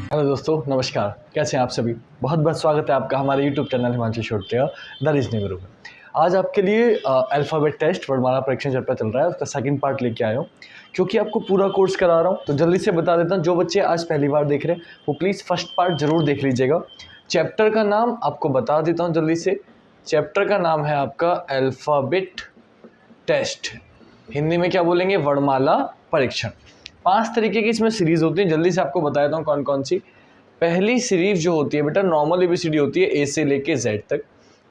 Hello दोस्तों, नमस्कार। कैसे हैं आप सभी? बहुत बहुत स्वागत है आपका हमारे YouTube channel Himanshu Shotia the reasoning guru में। आज आपके लिए अल्फ़ाबेट टेस्ट वर्णमाला परीक्षण चैप्टर चल रहा है, उसका सेकंड पार्ट लेके आया हूँ। क्योंकि आपको पूरा कोर्स करा रहा हूँ तो जल्दी से बता देता हूँ, जो बच्चे आज पहली बार देख रहे हैं वो प्लीज़ फर्स्ट पार्ट ज़रूर देख लीजिएगा। चैप्टर का नाम आपको बता देता हूँ जल्दी से। चैप्टर का नाम है आपका अल्फ़ाबेट टेस्ट, हिंदी में क्या बोलेंगे? वर्णमाला परीक्षण। 5 तरीके की इसमें सीरीज़ होती है, जल्दी से आपको बता देता हूँ कौन कौन सी। पहली सीरीज़ जो होती है बेटा, नॉर्मल एबीसीडी होती है, ए से लेके जेड तक।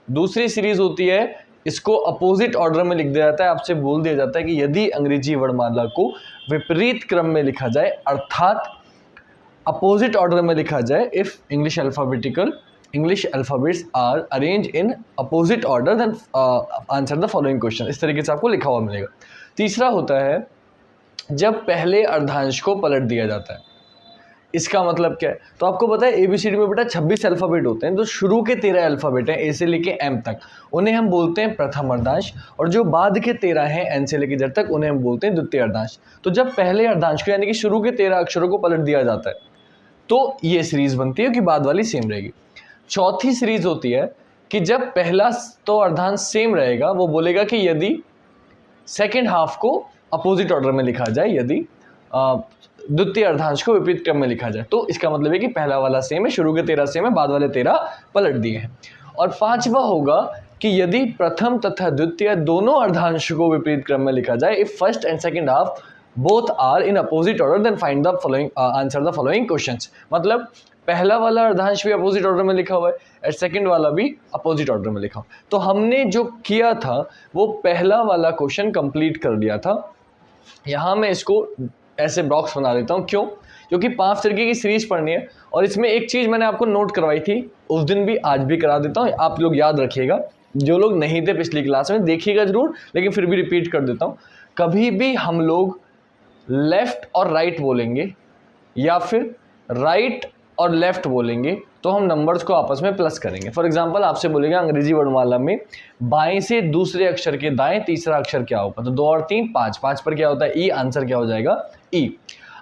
दूसरी सीरीज़ होती है, इसको अपोजिट ऑर्डर में लिख दिया जाता है, आपसे बोल दिया जाता है कि यदि अंग्रेजी वर्णमाला को विपरीत क्रम में लिखा जाए, अर्थात अपोजिट ऑर्डर में लिखा जाए, if English alphabets are arrange in opposite order then answer the following question. इस तरीके से आपको लिखा हुआ मिलेगा। तीसरा होता है जब पहले अर्धांश को पलट दिया जाता है। इसका मतलब क्या है? तो आपको पता है एबीसीडी में बेटा 26 अल्फ़ाबेट होते हैं, तो शुरू के 13 अल्फ़ाबेट हैं ए से लेके एम तक, उन्हें हम बोलते हैं प्रथम अर्धांश, और जो बाद के 13 हैं एन से लेके जेड तक, उन्हें हम बोलते हैं द्वितीय अर्धांश। तो जब पहले अर्धांश को यानी कि शुरू के 13 अक्षरों को पलट दिया जाता है तो ये सीरीज़ बनती है कि बाद वाली सेम रहेगी। चौथी सीरीज़ होती है कि जब पहला तो अर्धांश सेम रहेगा, वो बोलेगा कि यदि सेकेंड हाफ को अपोजिट ऑर्डर में लिखा जाए, यदि द्वितीय अर्धांश को विपरीत क्रम में लिखा जाए, तो इसका मतलब है कि पहला वाला सेम है, शुरू के 13 सेम है, बाद वाले 13 पलट दिए हैं। और पांचवा होगा कि यदि प्रथम तथा द्वितीय दोनों अर्धांश को विपरीत क्रम में लिखा जाए, if first and second half both are in opposite order then find the following answer the following questions. मतलब पहला वाला अर्धांश भी अपोजिट ऑर्डर में लिखा हुआ है और सेकंड वाला भी अपोजिट ऑर्डर में लिखा हुआ है। तो हमने जो किया था वो पहला वाला क्वेश्चन कंप्लीट कर लिया था। यहाँ मैं इसको ऐसे बॉक्स बना देता हूँ, क्यों? क्योंकि 5 तरीके की सीरीज पढ़नी है और इसमें एक चीज़ मैंने आपको नोट करवाई थी उस दिन भी, आज भी करा देता हूँ, आप लोग याद रखिएगा। जो लोग नहीं थे पिछली क्लास में देखिएगा जरूर, लेकिन फिर भी रिपीट कर देता हूँ। कभी भी हम लोग लेफ्ट और राइट बोलेंगे या फिर राइट और लेफ्ट बोलेंगे तो हम नंबर्स को आपस में प्लस करेंगे। फॉर एग्जांपल आपसे बोलेगा अंग्रेजी वर्णमाला में बाएं से दूसरे अक्षर के दाएं तीसरा अक्षर क्या होगा, तो 2 और 3 5, 5 पर क्या होता है? ई, आंसर क्या हो जाएगा? ई।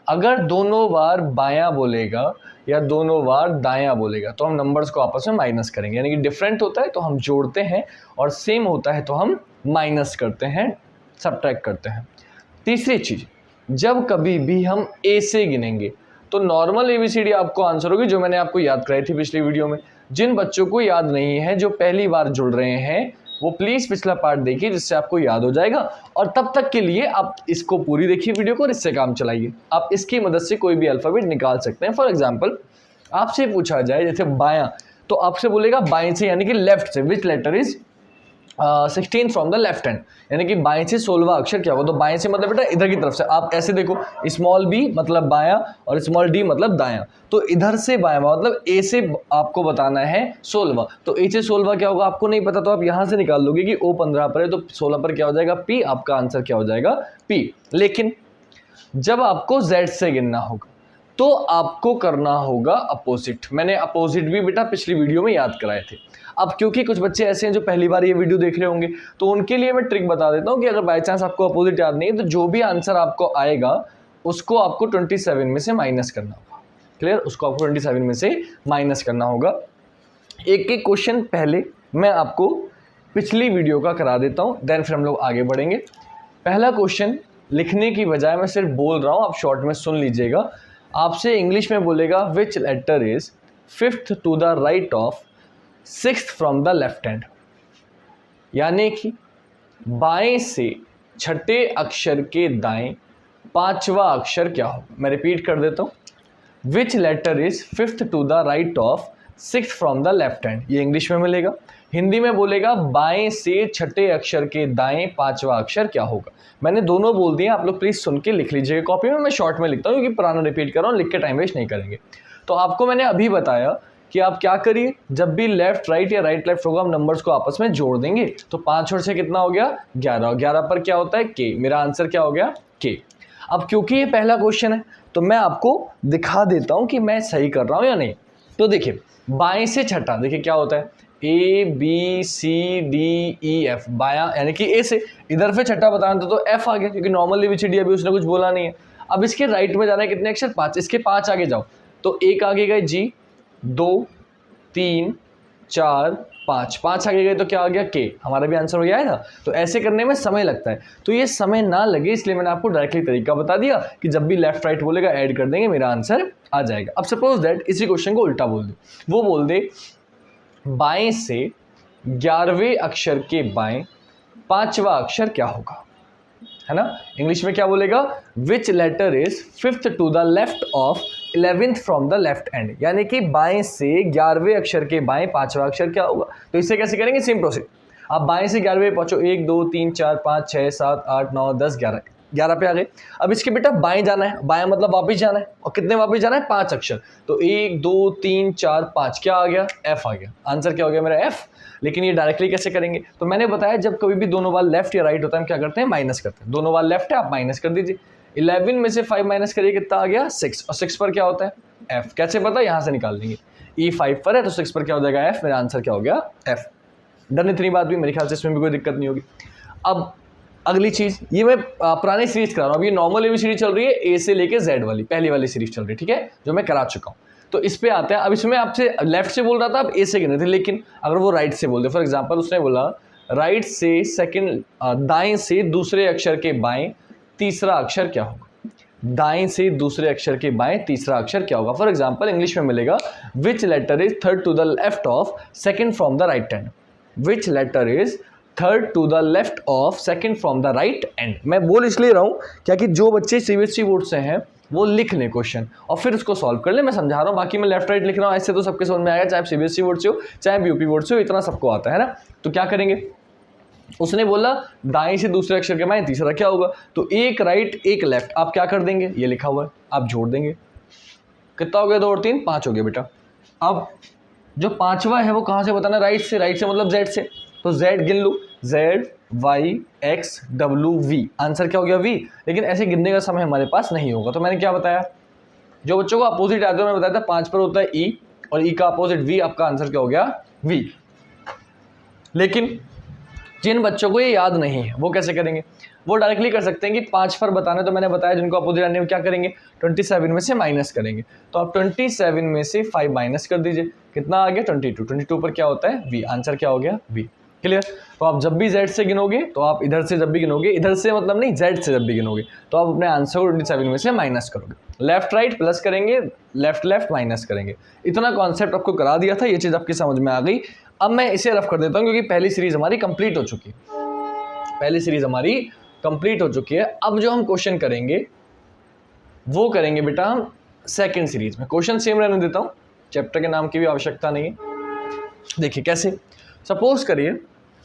अगर दोनों बार बायां बोलेगा या दोनों बार दायां बोलेगा तो हम नंबर्स को आपस में माइनस करेंगे, यानी कि डिफरेंट होता है तो हम जोड़ते हैं और सेम होता है तो हम माइनस करते हैं, सब्ट्रैक्ट करते हैं। तीसरी चीज, जब कभी भी हम ए से गिनेंगे तो नॉर्मल एबीसीडी आपको आंसर होगी जो मैंने आपको याद कराई थी पिछली वीडियो में। जिन बच्चों को याद नहीं है, जो पहली बार जुड़ रहे हैं, वो प्लीज़ पिछला पार्ट देखिए जिससे आपको याद हो जाएगा। और तब तक के लिए आप इसको पूरी देखिए वीडियो को और इससे काम चलाइए। आप इसकी मदद से कोई भी अल्फ़ाबेट निकाल सकते हैं। फॉर एग्जाम्पल आपसे पूछा जाए जैसे बायां, तो आपसे बोलेगा बाएं से यानी कि लेफ्ट से, which letter is 16 from the left hand, यानी कि बाएं से 16वां अक्षर क्या होगा? तो बाएं से मतलब बेटा इधर की तरफ से। आप ऐसे देखो, स्मॉल बी मतलब बायां और स्मॉल डी मतलब दायां, तो इधर से बायां मतलब ए से आपको बताना है 16वां, तो ए से 16वां क्या होगा आपको नहीं पता, तो आप यहां से निकाल लोगे कि ओ 15 पर है तो 16 पर क्या हो जाएगा? पी। आपका आंसर क्या हो जाएगा? पी। लेकिन जब आपको जेड से गिनना होगा तो आपको करना होगा अपोजिट। मैंने अपोजिट भी बेटा पिछली वीडियो में याद कराए थे। अब क्योंकि कुछ बच्चे ऐसे हैं जो पहली बार ये वीडियो देख रहे होंगे, तो उनके लिए मैं ट्रिक बता देता हूँ कि अगर बाय चांस आपको अपोजिट याद नहीं है तो जो भी आंसर आपको आएगा उसको आपको 27 में से माइनस करना होगा। क्लियर? उसको आपको 27 में से माइनस करना होगा। एक एक क्वेश्चन पहले मैं आपको पिछली वीडियो का करा देता हूँ, देन फिर हम लोग आगे बढ़ेंगे। पहला क्वेश्चन लिखने की बजाय मैं सिर्फ बोल रहा हूँ, आप शॉर्ट में सुन लीजिएगा। आपसे इंग्लिश में बोलेगा which letter is 5th to the right of 6th from the left hand, यानी कि बाएं से छठे अक्षर के दाएं 5वां अक्षर क्या हो? मैं रिपीट कर देता हूँ, which letter is 5th to the right of 6th from the left hand, ये इंग्लिश में मिलेगा। हिंदी में बोलेगा बाएं से छठे अक्षर के दाएं 5वां अक्षर क्या होगा। मैंने दोनों बोल दिए, आप लोग प्लीज़ सुन के लिख लीजिएगा कॉपी में। मैं शॉर्ट में लिखता हूँ क्योंकि पुराना रिपीट कर रहा हूँ, लिख के टाइम वेस्ट नहीं करेंगे। तो आपको मैंने अभी बताया कि आप क्या करिए, जब भी लेफ्ट राइट या राइट लेफ्ट होगा हम नंबर्स को आपस में जोड़ देंगे। तो 5 और 6 कितना हो गया? 11। 11 पर क्या होता है? के। मेरा आंसर क्या हो गया? के। अब क्योंकि ये पहला क्वेश्चन है तो मैं आपको दिखा देता हूँ कि मैं सही कर रहा हूँ या नहीं। तो देखिए बाएं से छठा, देखिए क्या होता है? A B C D E F, बायां यानी कि ए से, इधर पे छठा बताना था तो एफ आ गया क्योंकि नॉर्मल एबीसीडी अभी उसने कुछ बोला नहीं है। अब इसके राइट में जाना है कितने अक्षर? 5, इसके 5 आगे जाओ तो एक आगे गए जी, 2 3 4 5, 5 आगे गए तो क्या आ गया के, हमारा भी आंसर हो गया है ना। तो ऐसे करने में समय लगता है, तो ये समय ना लगे इसलिए मैंने आपको डायरेक्टली तरीका बता दिया कि जब भी लेफ्ट राइट बोलेगा ऐड कर देंगे, मेरा आंसर आ जाएगा। अब सपोज दैट इसी क्वेश्चन को उल्टा बोल दे, वो बोल दे बाएं से 11वें अक्षर के बाएं 5वां अक्षर क्या होगा, है ना। इंग्लिश में क्या बोलेगा, which letter is 5th to the left of 11th from the left end, यानी कि बाएं से 11वें अक्षर के बाएं 5वां अक्षर क्या होगा। तो इसे कैसे करेंगे, सेम प्रोसेस। आप बाएं से 11वें पहुंचो, 1 2 3 4 5 6 7 8 9 10 11, 11 पे आ गए। अब इसके बेटा बाएं जाना है, बाएं मतलब वापस जाना है, और कितने वापस जाना है, 5 अक्षर। तो 1 2 3 4 5 क्या आ गया, एफ आ गया। आंसर क्या हो गया मेरा, एफ। लेकिन ये डायरेक्टली कैसे करेंगे, तो मैंने बताया जब कभी भी दोनों बार लेफ्ट या राइट होता है हम क्या करते हैं, माइनस करते हैं। दोनों बार लेफ्ट है, आप माइनस कर दीजिए। 11 में से 5 माइनस करिए, कितना आ गया, 6, और 6 पर क्या होता है, एफ। कैसे पता, यहाँ से निकाल देंगे। ई 5 पर है तो 6 पर क्या हो जाएगा, एफ। मेरा आंसर क्या हो गया, एफ। डन, इतनी बात भी मेरे ख्याल से इसमें भी कोई दिक्कत नहीं होगी। अब अगली चीज, ये मैं पुरानी सीरीज करा रहा हूँ, अब ये नॉर्मल भी सीरीज चल रही है, ए से लेके जेड वाली, पहली वाली सीरीज चल रही है, ठीक है, जो मैं करा चुका हूँ। तो इस पे आते हैं। अब इसमें आपसे लेफ्ट से बोल रहा था, आप ए से गिने थे, लेकिन अगर वो राइट से बोल दे, फॉर एग्जांपल उसने बोला राइट से सेकंड, दाएं से दूसरे अक्षर के बाएं तीसरा अक्षर क्या होगा, दाएं से दूसरे अक्षर के बाएं तीसरा अक्षर क्या होगा। फॉर एग्जांपल इंग्लिश में मिलेगा which letter is 3rd to the left of 2nd from the right hand, which letter is 3rd to the left of 2nd from the right end. मैं बोल इसलिए रहा हूँ क्या कि जो बच्चे सीबीएसई बोर्ड से हैं वो लिख लें क्वेश्चन और फिर उसको सॉल्व कर ले। मैं समझा रहा हूँ, बाकी मैं लेफ्ट राइट लिख रहा हूँ, ऐसे तो सबके समझ में आएगा, चाहे सीबीएसई बोर्ड से हो चाहे यूपी बोर्ड से हो, इतना सबको आता है ना। तो क्या करेंगे, उसने बोला दाएं से दूसरे अक्षर के बाएं तीसरा क्या होगा, तो एक राइट एक लेफ्ट, आप क्या कर देंगे, ये लिखा हुआ है आप जोड़ देंगे, कितना हो गया, 2 और 3 5 हो गया बेटा। अब जो 5वां है वो कहाँ से बताना, राइट से, राइट से मतलब जेड से, तो जेड गिन लूँ, Z Y X W V, answer क्या हो गया वी। लेकिन ऐसे गिनने का समय हमारे पास नहीं होगा, तो मैंने क्या बताया, जो बच्चों को अपोजिट आते हैं मैं बताया था 5 पर होता है ई, और ई का अपोजिट वी, आपका आंसर क्या हो गया, वी। लेकिन जिन बच्चों को ये याद नहीं है वो कैसे करेंगे, वो डायरेक्टली कर सकते हैं कि 5 पर बताना, तो मैंने बताया जिनको अपोजिट आने में क्या करेंगे, 27 में से माइनस करेंगे। तो आप 27 में से 5 माइनस कर दीजिए, कितना आ गया, 22, 22 पर क्या होता है, वी, आंसर क्या हो गया, वी। क्लियर। तो आप जब भी जेड से गिनोगे, तो आप इधर से जब भी गिनोगे, इधर से मतलब नहीं, जेड से जब भी गिनोगे, तो आप अपने आंसर को 27 में से माइनस करोगे, लेफ्ट राइट प्लस करेंगे, लेफ्ट लेफ्ट माइनस करेंगे। इतना कॉन्सेप्ट आपको करा दिया था, ये चीज़ आपकी समझ में आ गई। अब मैं इसे रफ कर देता हूँ क्योंकि पहली सीरीज हमारी कंप्लीट हो चुकी है, पहली सीरीज हमारी कंप्लीट हो चुकी है। अब जो हम क्वेश्चन करेंगे वो करेंगे बेटा हम सेकंड सीरीज में। क्वेश्चन सेम रहने देता हूँ, चैप्टर के नाम की भी आवश्यकता नहीं है। देखिए कैसे, सपोज करिए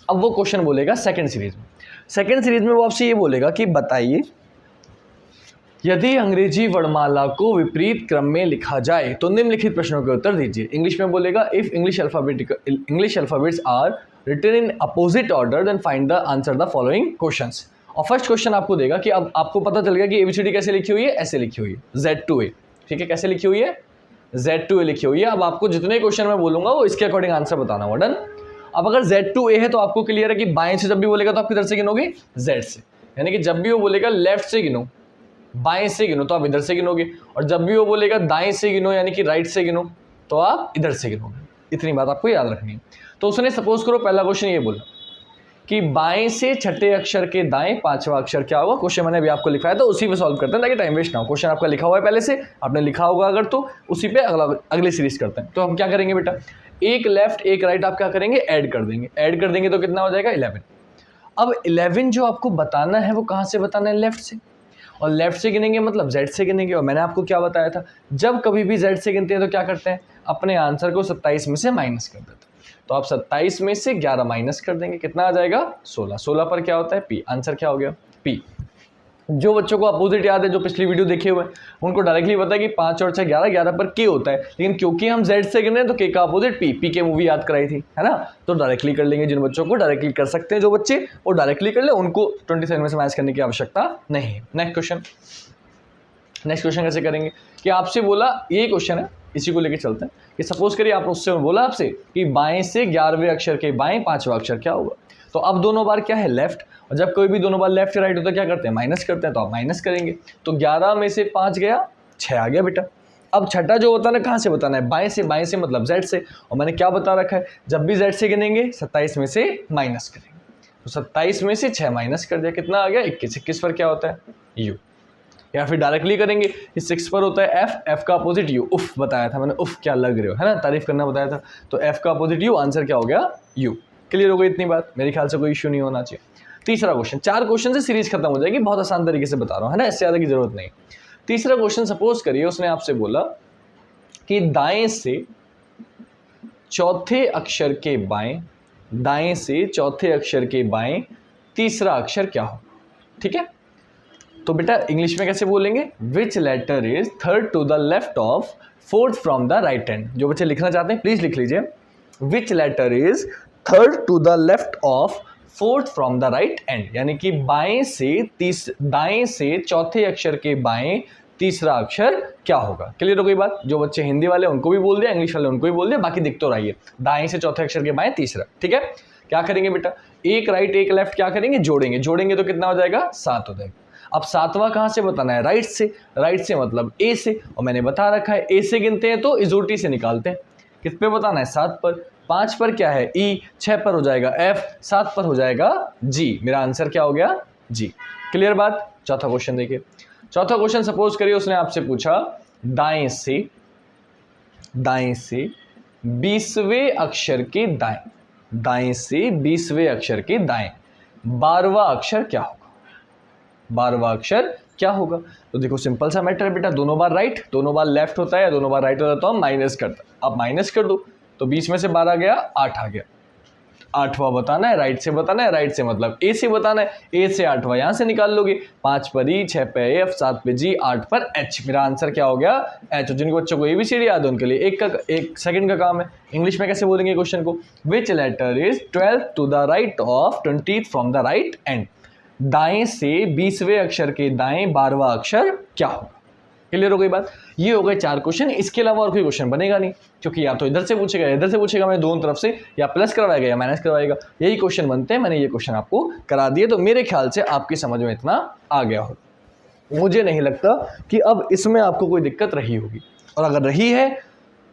अब वो क्वेश्चन बोलेगा सेकंड सीरीज में, सेकंड सीरीज में वो आपसे ये बोलेगा कि बताइए यदि अंग्रेजी वर्णमाला को विपरीत क्रम में लिखा जाए तो निम्नलिखित प्रश्नों के उत्तर दीजिए। इंग्लिश में बोलेगा if English alphabets are written in opposite order then find the answer the following questions. और फर्स्ट क्वेश्चन आपको देगा कि अब आपको पता चल गया कि एबीसीडी कैसे लिखी हुई है, ऐसे लिखी हुई है, Z2A, ठीक है, कैसे लिखी हुई है, Z2A लिखी हुई है। अब आपको जितने क्वेश्चन मैं बोलूंगा वो इसके अकॉर्डिंग आंसर बताना होगा, डन। अब अगर Z2A है तो आपको क्लियर है कि बाएं से जब भी बोलेगा तो आप किधर से गिनोगे, Z से, यानी कि जब भी वो बोलेगा लेफ्ट से गिनो, बाएं से गिनो तो आप इधर से गिनोगे, और जब भी वो बोलेगा दाएं से गिनो यानी कि राइट से गिनो तो आप इधर से गिनोगे। इतनी बात आपको याद रखनी है। तो उसने सपोज करो पहला क्वेश्चन ये बोला कि बाएं से छठे अक्षर के दाएं 5वां अक्षर क्या होगा। क्वेश्चन मैंने अभी आपको लिखाया तो उसी पे सॉल्व करते हैं ताकि टाइम वेस्ट ना हो। क्वेश्चन आपका लिखा हुआ है पहले से, आपने लिखा होगा अगर तो उसी पे अगली सीरीज करते हैं। तो हम क्या करेंगे बेटा, एक लेफ्ट एक राइट आप क्या करेंगे, ऐड कर देंगे, ऐड कर देंगे तो कितना हो जाएगा 11। अब 11 जो आपको बताना है वो कहाँ से बताना है, लेफ्ट से, और लेफ्ट से गिनेंगे मतलब जेड से गिनेंगे। और मैंने आपको क्या बताया था, जब कभी भी जेड से गिनते हैं तो क्या करते हैं, अपने आंसर को 27 में से माइनस कर देते हैं। तो आप 27 में से 11 माइनस कर देंगे, कितना आ जाएगा 16। 16 पर क्या होता है पी, आंसर क्या हो गया पी। जो बच्चों को अपोजिट याद है, जो पिछली वीडियो देखे हुए हैं, उनको डायरेक्टली पता है कि 5 और 6 11, 11 पर के होता है। लेकिन क्योंकि हम जेड से गिन रहे हैं तो के का अपोजिट पी, पी के मूवी याद कराई थी, है ना। तो डायरेक्टली कर लेंगे, जिन बच्चों को डायरेक्टली कर सकते हैं, जो बच्चे वो डायरेक्टली कर ले, उनको 27 में से माइनस करने की आवश्यकता नहीं है। नेक्स्ट क्वेश्चन कैसे करेंगे कि आपसे बोला, ये क्वेश्चन है इसी को लेके चलते हैं कि सपोज करिए आप उससे बोला आपसे कि बाएं से 11वें अक्षर के बाएं 5वां अक्षर क्या होगा। तो अब दोनों बार क्या है लेफ्ट, और जब कोई भी दोनों बार लेफ्ट या राइट होता है क्या करते हैं, माइनस करते हैं। तो आप माइनस करेंगे तो 11 में से 5 गया 6 आ गया बेटा, अब छठा जो होता है ना, कहाँ से बताना है, बाएं से मतलब जेड से, और मैंने क्या बता रखा है, जब भी जेड से गिनेंगे 27 में से माइनस करेंगे, तो 27 में से 6 माइनस कर दिया, कितना आ गया 21, 21 पर क्या होता है यू, या फिर डायरेक्टली करेंगे, इस 6 पर होता है एफ का अपोजिट यू, उफ बताया था मैंने, उफ क्या लग रहे हो, है ना, तारीफ करना बताया था, तो एफ का अपोजिट यू, आंसर क्या हो गया यू। क्लियर हो गई इतनी बात, मेरे ख्याल से कोई इश्यू नहीं होना चाहिए। तीसरा क्वेश्चन, 4 क्वेश्चन से सीरीज खत्म हो जाएगी, बहुत आसान तरीके से बता रहा हूँ, है ना, इससे ज़्यादा की जरूरत नहीं। तीसरा क्वेश्चन, सपोज करिए उसने आपसे बोला कि दाएं से चौथे अक्षर के बाएं, दाएं से चौथे अक्षर के बाएं तीसरा अक्षर क्या हो, ठीक है। तो बेटा इंग्लिश में कैसे बोलेंगे, which letter is third to the left of fourth from the right hand. जो बच्चे लिखना चाहते हैं प्लीज लिख लीजिए, which letter is third to the left of fourth from the right end, यानी कि दाएं से चौथे अक्षर के बाएं तीसरा अक्षर क्या होगा। क्लियर हो गई बात, जो बच्चे हिंदी वाले उनको भी बोल दिया, इंग्लिश वाले उनको भी बोल दिया, बाकी दिख तो रही है, दाएं से चौथे अक्षर के बाएं तीसरा, ठीक है। क्या करेंगे बेटा, एक राइट एक लेफ्ट क्या करेंगे, जोड़ेंगे तो कितना हो जाएगा 7 हो जाएगा। अब 7वां कहाँ से बताना है, राइट से मतलब ए से, और मैंने बता रखा है ए से गिनते हैं तो इजोटी से निकालते हैं, किस पे बताना है 7 पर, 5 पर क्या है ई, 6 पर हो जाएगा एफ, 7 पर हो जाएगा जी, मेरा आंसर क्या हो गया जी। क्लियर बात। चौथा क्वेश्चन देखिए, चौथा क्वेश्चन सपोज करिए उसने आपसे पूछा दाएं से 20वें अक्षर के दाएं, दाएं से 20वें अक्षर के दाएं 12वां अक्षर क्या होगा, 12वां अक्षर क्या होगा। तो देखो सिंपल सा मैटर है बेटा, दोनों बार राइट दोनों बार लेफ्ट होता है, या दोनों बार राइट होता है तो हम माइनस करते हैं, आप माइनस कर दो, तो 20 में से 12 गया 8 आ गया, 8वां बताना है, राइट से बताना है, राइट से मतलब ए से बताना है, ए से 8वां यहाँ से निकाल लोगे, 5 पर ई, 6 पे एफ, 7 पे जी, 8 पर एच, मेरा आंसर क्या हो गया एच। जिनको बच्चों को एबीसीडी याद है उनके लिए एक सेकंड का काम है। इंग्लिश में कैसे बोलेंगे क्वेश्चन को, which letter is 12th to the right of 20th from the right end, दाएं से 20वें अक्षर के दाएं 12वां अक्षर क्या होगा। क्लियर हो गई बात। ये हो गए 4 क्वेश्चन, इसके अलावा और कोई क्वेश्चन बनेगा नहीं, क्योंकि या तो इधर से पूछेगा इधर से पूछेगा, मैं दोनों तरफ से या प्लस करवाएगा या माइनस करवाएगा, यही क्वेश्चन बनते हैं। मैंने ये क्वेश्चन आपको करा दिए, तो मेरे ख्याल से आपकी समझ में इतना आ गया हो, मुझे नहीं लगता कि अब इसमें आपको कोई दिक्कत रही होगी, और अगर रही है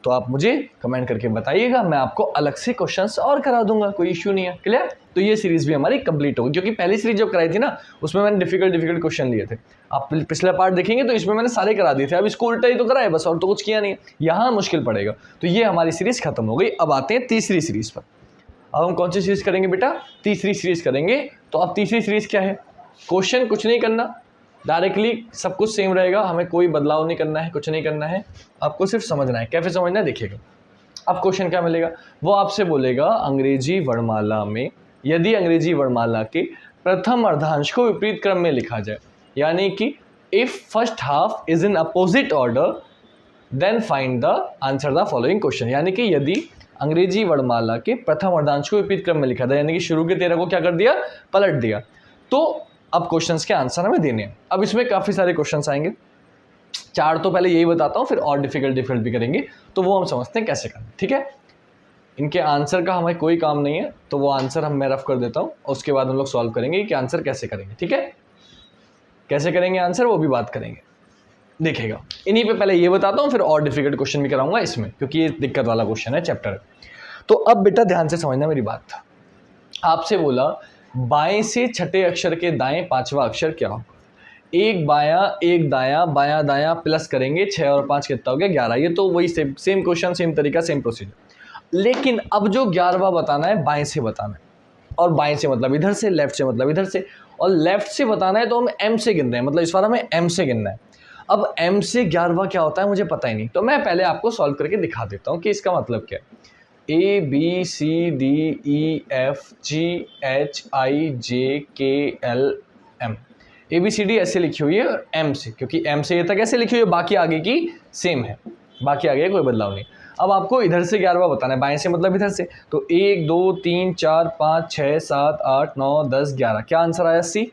तो आप मुझे कमेंट करके बताइएगा, मैं आपको अलग से क्वेश्चंस और करा दूंगा, कोई इश्यू नहीं है। क्लियर। तो ये सीरीज भी हमारी कंप्लीट होगी, क्योंकि पहली सीरीज जब कराई थी ना उसमें मैंने डिफिकल्ट क्वेश्चन लिए थे, आप पिछला पार्ट देखेंगे तो इसमें मैंने सारे करा दिए थे, अब इसको उल्टा ही तो कराए बस, और तो कुछ किया नहीं है, यहाँ मुश्किल पड़ेगा। तो ये हमारी सीरीज खत्म हो गई, अब आते हैं तीसरी सीरीज पर। अब हम कौन सी सीरीज करेंगे बेटा, तीसरी सीरीज करेंगे। तो अब तीसरी सीरीज क्या है, क्वेश्चन कुछ नहीं करना, डायरेक्टली सब कुछ सेम रहेगा, हमें कोई बदलाव नहीं करना है, कुछ नहीं करना है, आपको सिर्फ समझना है। कैसे समझना है देखिएगा। अब क्वेश्चन क्या मिलेगा, वो आपसे बोलेगा अंग्रेजी वर्णमाला में यदि अंग्रेजी वर्णमाला के प्रथम अर्धांश को विपरीत क्रम में लिखा जाए, यानी कि if first half is in opposite order then find the answer the following question. यानी कि यदि अंग्रेजी वर्णमाला के प्रथम अर्धांश को विपरीत क्रम में लिखा था, यानी कि शुरू के 13 को क्या कर दिया, पलट दिया, तो अब क्वेश्चंस के आंसर हमें देने हैं। अब इसमें काफ़ी सारे क्वेश्चंस आएंगे, 4 तो पहले यही बताता हूँ, फिर और डिफिकल्ट भी करेंगे, तो वो हम समझते हैं कैसे करना, ठीक है। इनके आंसर का हमें कोई काम नहीं है, तो वो आंसर मैं रफ कर देता हूँ, उसके बाद हम लोग सॉल्व करेंगे कि आंसर कैसे करेंगे, ठीक है। कैसे करेंगे आंसर वो भी बात करेंगे, देखेगा। इन्हीं पे पहले ये बताता हूँ, फिर और डिफिकल्ट क्वेश्चन भी कराऊंगा इसमें, क्योंकि ये दिक्कत वाला क्वेश्चन है, चैप्टर। तो अब बेटा ध्यान से समझना मेरी बात। आपसे बोला बाएं से छठे अक्षर के दाएं 5वां अक्षर क्या होगा, एक बायां एक दायां, बायां दायां प्लस करेंगे, 6 और 5 कितना हो गया 11। ये तो वही सेम क्वेश्चन, सेम तरीका, सेम प्रोसीजर, लेकिन अब जो 11वां बताना है बाएं से बताना है, और बाएं से मतलब इधर से, लेफ्ट से मतलब इधर से, और लेफ्ट से बताना है तो हम एम से गिन रहे हैं, मतलब इस बार हमें एम से गिनना है। अब एम से 11वां क्या होता है मुझे पता ही नहीं, तो मैं पहले आपको सॉल्व करके दिखा देता हूँ कि इसका मतलब क्या है। A B C D E F G H I J K L M, A B C D ऐसे लिखी हुई है, एम से, क्योंकि एम से ये तक ऐसे लिखी हुई है, बाकी आगे की सेम है, बाकी आगे कोई बदलाव नहीं। अब आपको इधर से 11वां बताना है, बाएं से मतलब इधर से, तो 1 2 3 4 5 6 7 8 9 10 11, क्या आंसर आया सी।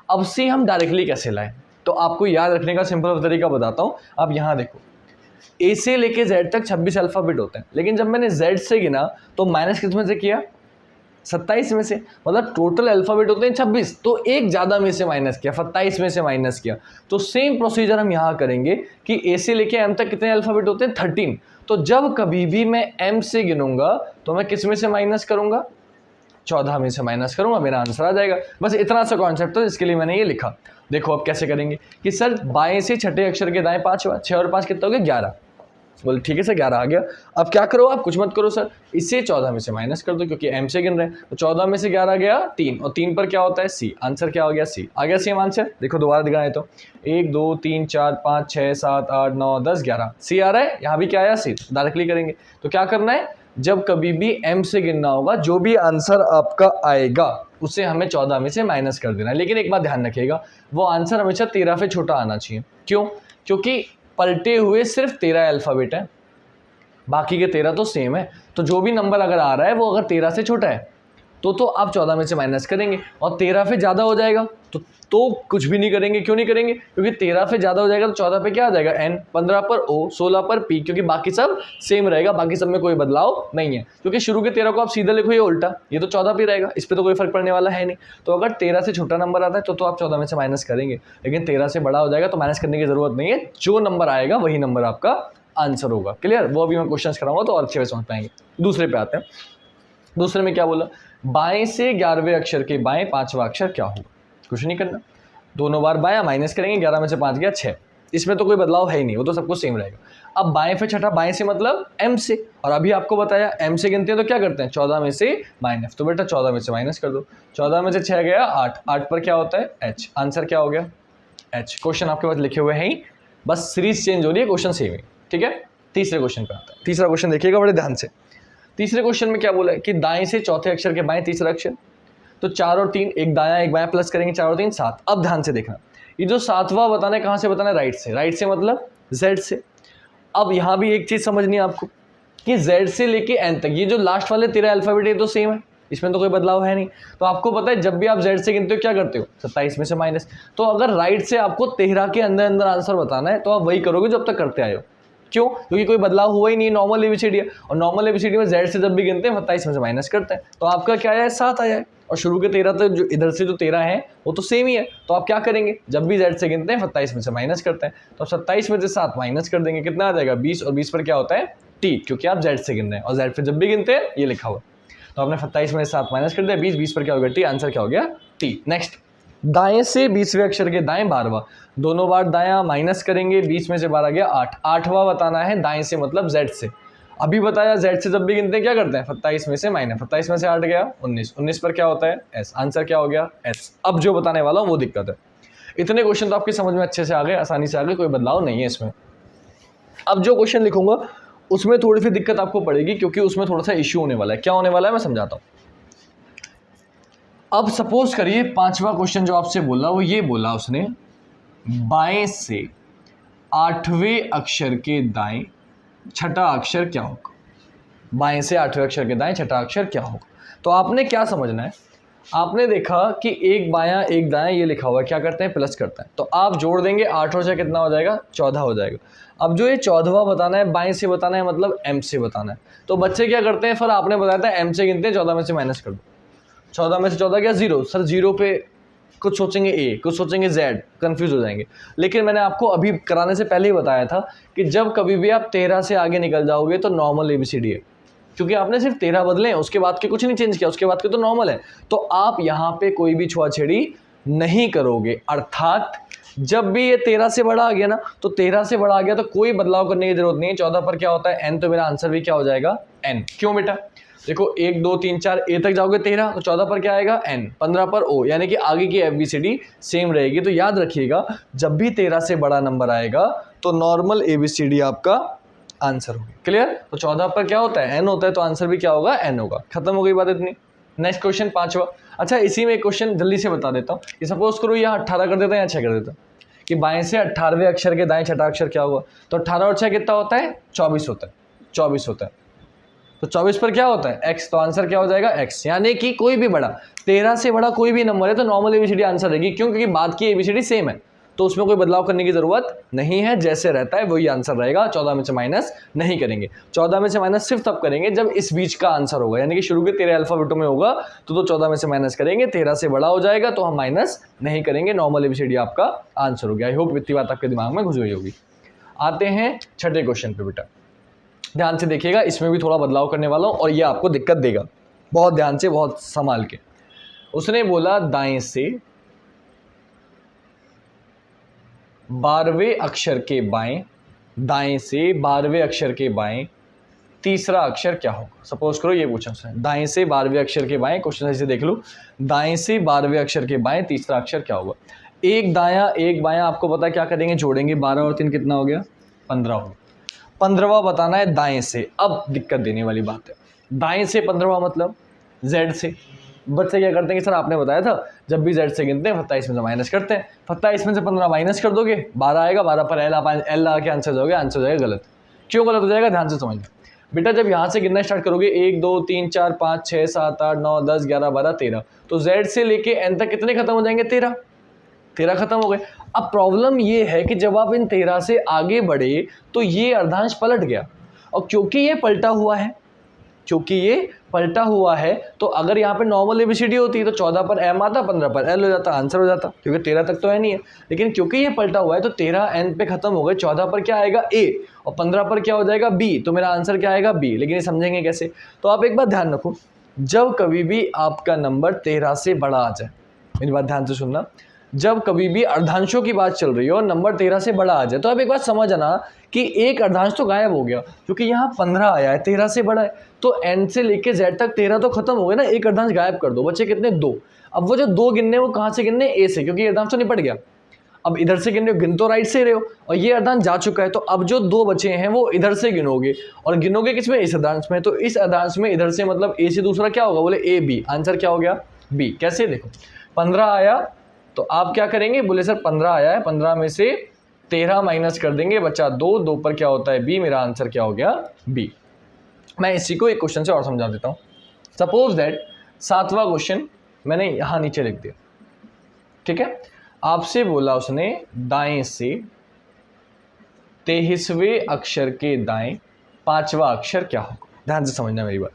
अब सी हम डायरेक्टली कैसे लाएं, तो आपको याद रखने का सिंपल तरीका बताता हूँ। आप यहाँ देखो, ए से लेके जेड तक 26 अल्फ़ाबेट होते हैं, लेकिन जब मैंने जेड से गिना तो माइनस किस में से किया, 27 में से, मतलब टोटल अल्फ़ाबेट होते हैं 26, तो एक ज़्यादा में से माइनस किया, 27 में से माइनस किया। तो सेम प्रोसीजर हम यहाँ करेंगे कि ए से लेके एम तक कितने अल्फ़ाबेट होते हैं 13। तो जब कभी भी मैं एम से गिनूंगा तो मैं किस में से माइनस करूंगा, 14 में से माइनस करूंगा, मेरा आंसर आ जाएगा। बस इतना सा कॉन्सेप्ट था जिसके लिए मैंने ये लिखा। देखो अब कैसे करेंगे कि सर बाएं से छठे अक्षर के दाएं 5 हुआ, 6 और 5 कितना हो गया 11। बोले ठीक है सर 11 आ गया। अब क्या करो आप, कुछ मत करो सर, इससे 14 में से माइनस कर दो क्योंकि एम से गिन रहे हैं। तो 14 में से 11 गया 3, और 3 पर क्या होता है सी, आंसर क्या हो गया सी। आ गया सेम आंसर। देखो दोबारा दिखाएं तो 1 2 3 4 5 6 7 8 9 10 11 सी आ रहा है। यहाँ भी क्या आया सी, डायरेक्टली करेंगे। तो क्या करना है, जब कभी भी एम से गिनना होगा जो भी आंसर आपका आएगा उसे हमें 14 में से माइनस कर देना है। लेकिन एक बात ध्यान रखिएगा, वो आंसर हमेशा 13 से छोटा आना चाहिए। क्यों? क्योंकि पलटे हुए सिर्फ 13 अल्फ़ाबेट है, बाकी के 13 तो सेम है। तो जो भी नंबर अगर आ रहा है वो अगर 13 से छोटा है तो आप 14 में से माइनस करेंगे, और 13 से ज़्यादा हो जाएगा तो कुछ भी नहीं करेंगे। क्यों नहीं करेंगे? क्योंकि 13 से ज़्यादा हो जाएगा तो 14 पे क्या आ जाएगा एन, 15 पर ओ, 16 पर पी, क्योंकि बाकी सब सेम रहेगा, बाकी सब में कोई बदलाव नहीं है। क्योंकि शुरू के 13 को आप सीधा लिखो, ये उल्टा, ये तो 14 पे रहेगा, इस पर तो कोई फर्क पड़ने वाला है नहीं। तो अगर 13 से छोटा नंबर आता है तो आप 14 में से माइनस करेंगे, लेकिन 13 से बड़ा हो जाएगा तो माइनस करने की जरूरत नहीं है। जो नंबर आएगा वही नंबर आपका आंसर होगा। क्लियर? वो अभी मैं क्वेश्चंस कराऊंगा तो और अच्छे से समझ पाएंगे। दूसरे पे आते हैं। दूसरे में क्या बोला, बाएं से 11वें अक्षर के बाएं 5वां अक्षर क्या होगा। कुछ नहीं करना, दोनों बार बायां माइनस करेंगे, 11 में से 5 गया 6, इसमें तो कोई बदलाव है ही नहीं, वो तो सब कुछ सेम रहेगा। अब बाएं पे छठा, बाएं से मतलब एम से, और अभी आपको बताया एम से गिनते हैं तो क्या करते हैं 14 में से माइनस, तो बेटा 14 में से माइनस कर दो। 14 में से 6 गया 8, 8 पर क्या होता है एच, आंसर क्या हो गया एच। क्वेश्चन आपके पास लिखे हुए हैं ही, बस सीरीज चेंज हो रही है, क्वेश्चन सेम है। ठीक है, तीसरे क्वेश्चन पे आता है। तीसरा क्वेश्चन देखिएगा बड़े ध्यान से। तीसरे क्वेश्चन में क्या बोला है कि दाएं से चौथे अक्षर के बाएं तीसरा अक्षर, तो 4 और 3, एक दायां एक बायां प्लस करेंगे, 4 और 3 7। अब ध्यान से देखना, ये जो 7वां बताना है कहाँ से बताना है, राइट से। राइट से मतलब जेड से। अब यहाँ भी एक चीज समझनी है आपको कि जेड से लेके एन तक ये जो लास्ट वाले 13 अल्फाबेट ये तो सेम है, इसमें तो कोई बदलाव है नहीं। तो आपको पता है जब भी आप जेड से गिनते हो क्या करते हो 27 में से माइनस। तो अगर राइट से आपको 13 के अंदर अंदर आंसर बताना है तो आप वही करोगे जो अब तक करते आए हो। क्यों? क्योंकि कोई बदलाव हुआ ही नहीं, नॉर्मल एबीसीडी है, और नॉर्मल एबीसीडी में जेड से जब भी गिनते हैं 27 में से माइनस करते हैं। तो आपका क्या आया है 7 आया है, और शुरू के 13 तो जो इधर से जो 13 है वो तो सेम ही है। तो आप क्या करेंगे, जब भी जेड से गिनते हैं 27 में से माइनस करते हैं, तो 27 में से 7 माइनस कर देंगे, कितना आ जाएगा 20, और 20 पर क्या होता है टी, क्योंकि आप जेड से गिन रहे हैं, और जेड पे जब भी गिनते हैं ये लिखा हुआ। तो आपने 27 में से 7 माइनस कर दिया, 20, 20 पर क्या हो गया टी, आंसर क्या हो गया टी। नेक्स्ट, दाएं से 20वें अक्षर के दाएं 12वां, दोनों बार दायां माइनस करेंगे, 20 में से 12 गया 8, 8वां बताना है दाएं से मतलब जेड से। अभी बताया जेड से जब भी गिनते हैं क्या करते हैं 27 में से माइनस, 27 में से 8 गया 19, 19 पर क्या होता है एस, आंसर क्या हो गया एस। अब जो बताने वाला हूं वो दिक्कत है। इतने क्वेश्चन तो आपकी समझ में अच्छे से आ गए, आसानी से आ गए, कोई बदलाव नहीं है इसमें। अब जो क्वेश्चन लिखूंगा उसमें थोड़ी सी दिक्कत आपको पड़ेगी, क्योंकि उसमें थोड़ा सा इश्यू होने वाला है। क्या होने वाला है मैं समझाता हूँ। अब सपोज करिए 5वां क्वेश्चन जो आपसे बोला वो ये बोला उसने, बाएं से 8वें अक्षर के दाएं छठा अक्षर क्या होगा। बाएं से 8वें अक्षर के दाएं छठा अक्षर क्या होगा। तो आपने क्या समझना है, आपने देखा कि एक बायां एक दायां ये लिखा हुआ है, क्या करते हैं प्लस करते हैं, तो आप जोड़ देंगे 8 और 6 कितना हो जाएगा 14 हो जाएगा। अब जो ये 14वां बताना है बाएं से बताना है मतलब एम से बताना है, तो बच्चे क्या करते हैं, फिर आपने बताया था एम से गिनते हैं, 14 में से माइनस कर दो, 14 में से 14 क्या 0, सर 0 पे कुछ सोचेंगे ए, कुछ सोचेंगे जेड, कंफ्यूज हो जाएंगे। लेकिन मैंने आपको अभी कराने से पहले ही बताया था कि जब कभी भी आप 13 से आगे निकल जाओगे तो नॉर्मल एबीसीडी है, क्योंकि आपने सिर्फ 13 बदले हैं, उसके बाद के कुछ नहीं चेंज किया, उसके बाद के तो नॉर्मल है। तो आप यहाँ पे कोई भी छुआछेड़ी नहीं करोगे, अर्थात जब भी ये 13 से बड़ा आ गया ना, तो 13 से बड़ा आ गया तो कोई बदलाव करने की जरूरत नहीं है। 14 पर क्या होता है एन, तो मेरा आंसर भी क्या हो जाएगा एन। क्यों बेटा, देखो 1 2 3 4 ए तक जाओगे 13, तो 14 पर क्या आएगा एन, 15 पर ओ, यानी कि आगे की एबीसीडी सेम रहेगी। तो याद रखिएगा जब भी 13 से बड़ा नंबर आएगा तो नॉर्मल एबीसीडी आपका आंसर होगी। क्लियर? तो 14 पर क्या होता है एन होता है, तो आंसर भी क्या होगा एन होगा। खत्म हो गई बात इतनी। नेक्स्ट क्वेश्चन 5वां। अच्छा इसी में एक क्वेश्चन जल्दी से बता देता हूँ कि सपोज करो यहाँ 18 कर देता है या 6 कर देता कि बाएं से 18वें अक्षर के दाएं छठा अक्षर क्या होगा। तो 18 और 6 कितना होता है 24 होता है, 24 होता है। तो 24 पर क्या होता है x, तो आंसर क्या हो जाएगा x, यानी कि कोई भी बड़ा 13 से बड़ा कोई भी नंबर है तो नॉर्मल एबीसीडी आंसर रहेगी। क्यों? क्योंकि बाद की एबीसीडी सेम है। तो उसमें कोई बदलाव करने की ज़रूरत नहीं है, जैसे रहता है वही आंसर रहेगा। 14 में से माइनस नहीं करेंगे। 14 में से माइनस सिर्फ तब करेंगे जब इस बीच का आंसर होगा, यानी कि शुरू के 13 अल्फाबेटों में होगा तो 14 में से माइनस करेंगे, 13 से बड़ा हो जाएगा तो हम माइनस नहीं करेंगे। नॉर्मल एबीसीडी आपका आंसर हो गया। आई होप इतनी बात आपके दिमाग में घुस गई होगी। आते हैं छठे क्वेश्चन पे बेटा, ध्यान से देखिएगा, इसमें भी थोड़ा बदलाव करने वाला हूँ और ये आपको दिक्कत देगा, बहुत ध्यान से, बहुत संभाल के। उसने बोला दाएं से 12वें अक्षर के बाएं, दाएं से 12वें अक्षर के बाएं तीसरा अक्षर क्या होगा। सपोज करो ये पूछा उसने, दाएं से 12वें अक्षर के बाएं, क्वेश्चन ऐसे देख लो, दाएं से 12वें अक्षर के बाएं तीसरा अक्षर क्या होगा। एक दायां एक बायां, आपको पता है क्या करेंगे, जोड़ेंगे, 12 और 3 कितना हो गया, 15 हो गया। 15वां बताना है दाएं से। अब दिक्कत देने वाली बात है, दाएं से 15वां मतलब जेड से। बच्चे क्या करते हैं कि सर आपने बताया था जब भी जेड से गिनते हैं 27 में से माइनस करते हैं, 27 में से 15 माइनस कर दोगे, 12 आएगा, 12 पर एल आके आंसर दोगे, आंसर हो जाएगा गलत। क्यों गलत हो जाएगा, ध्यान से समझना बेटा। जब यहाँ से गिनना स्टार्ट करोगे 1 2 3 4 5 6 7 8 9 10 11 12 13, तो जेड से लेके एन तक कितने खत्म हो जाएंगे, 13 खत्म हो गए। अब प्रॉब्लम ये है कि जब आप इन 13 से आगे बढ़े तो ये अर्धांश पलट गया, और क्योंकि ये पलटा हुआ है तो अगर यहाँ पे नॉर्मल एबीसीडी होती तो 14 पर एम आता, 15 पर एल हो जाता, आंसर हो जाता, क्योंकि 13 तक तो है नहीं है। लेकिन क्योंकि ये पलटा हुआ है तो 13 एन पे खत्म हो गए, 14 पर क्या आएगा, ए, और 15 पर क्या हो जाएगा, बी, तो मेरा आंसर क्या आएगा, बी। लेकिन ये समझेंगे कैसे, तो आप एक बात ध्यान रखो, जब कभी भी आपका नंबर 13 से बड़ा आ जाए, मेरी बात ध्यान से सुनना, जब कभी भी अर्धांशों की बात चल रही हो और नंबर 13 से बड़ा आ जाए, तो आप एक बात समझना कि एक अर्धांश तो गायब हो गया, क्योंकि यहाँ 15 आया है, 13 से बड़ा है, तो एन से लेके जेड तक 13 तो खत्म हो गए ना, एक अर्धांश गायब कर दो, बच्चे कितने, 2। अब वो जो 2 गिनने वो कहाँ से गिनने, ए से, क्योंकि अर्धांश तो निपट गया। अब इधर से गिन रहे हो, गिन तो राइट से रहे हो, और ये अर्धांश जा चुका है, तो अब जो 2 बचे हैं वो इधर से गिनोगे, और गिनोगे किसमें, इस अर्धांश में। तो इस अर्धांश में इधर से मतलब ए से दूसरा क्या होगा, बोले ए बी, आंसर क्या हो गया, बी। कैसे, देखो 15 आया तो आप क्या करेंगे, बोले सर 15 आया है, 15 में से 13 माइनस कर देंगे, बचा 2, 2 पर क्या होता है, बी, मेरा आंसर क्या हो गया, बी। मैं इसी को एक क्वेश्चन से और समझा देता हूँ। सपोज दैट 7वां क्वेश्चन मैंने यहाँ नीचे लिख दिया, ठीक है। आपसे बोला उसने दाएं से 23वें अक्षर के दाएं 5वां अक्षर क्या होगा। ध्यान से समझना मेरी बात,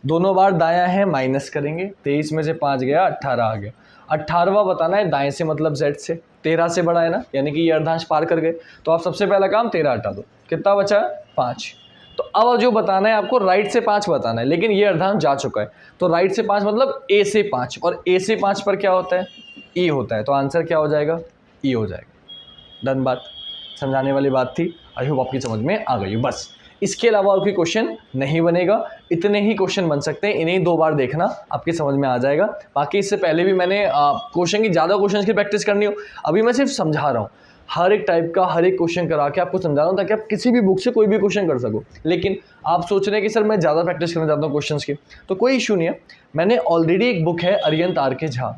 दोनों बार दायां है, माइनस करेंगे, 23 में से 5 गया, 18 आ गया। 18वां बताना है दाएं से मतलब जेड से, 13 से बड़ा है ना, यानी कि ये अर्धांश पार कर गए, तो आप सबसे पहला काम 13 हटा दो, कितना बचा, 5। तो अब जो बताना है आपको राइट से 5 बताना है, लेकिन ये अर्धांश जा चुका है, तो राइट से 5 मतलब ए से 5, और ए से 5 पर क्या होता है, ई होता है, तो आंसर क्या हो जाएगा, ई हो जाएगा। डन बात, समझाने वाली बात थी, आई होप आपकी समझ में आ गई। बस इसके अलावा और कोई क्वेश्चन नहीं बनेगा, इतने ही क्वेश्चन बन सकते हैं, इन्हें 2 बार देखना, आपकी समझ में आ जाएगा। बाकी इससे पहले भी मैंने क्वेश्चन की ज़्यादा क्वेश्चन की प्रैक्टिस करनी हो, अभी मैं सिर्फ समझा रहा हूँ, हर एक टाइप का हर एक क्वेश्चन करा के आपको समझा रहा हूँ, ताकि आप किसी भी बुक से कोई भी क्वेश्चन कर सको। लेकिन आप सोच रहे हैं कि सर मैं ज़्यादा प्रैक्टिस करना चाहता हूँ क्वेश्चन की, तो कोई इशू नहीं है, मैंने ऑलरेडी एक बुक है अरिहंत आर के झा,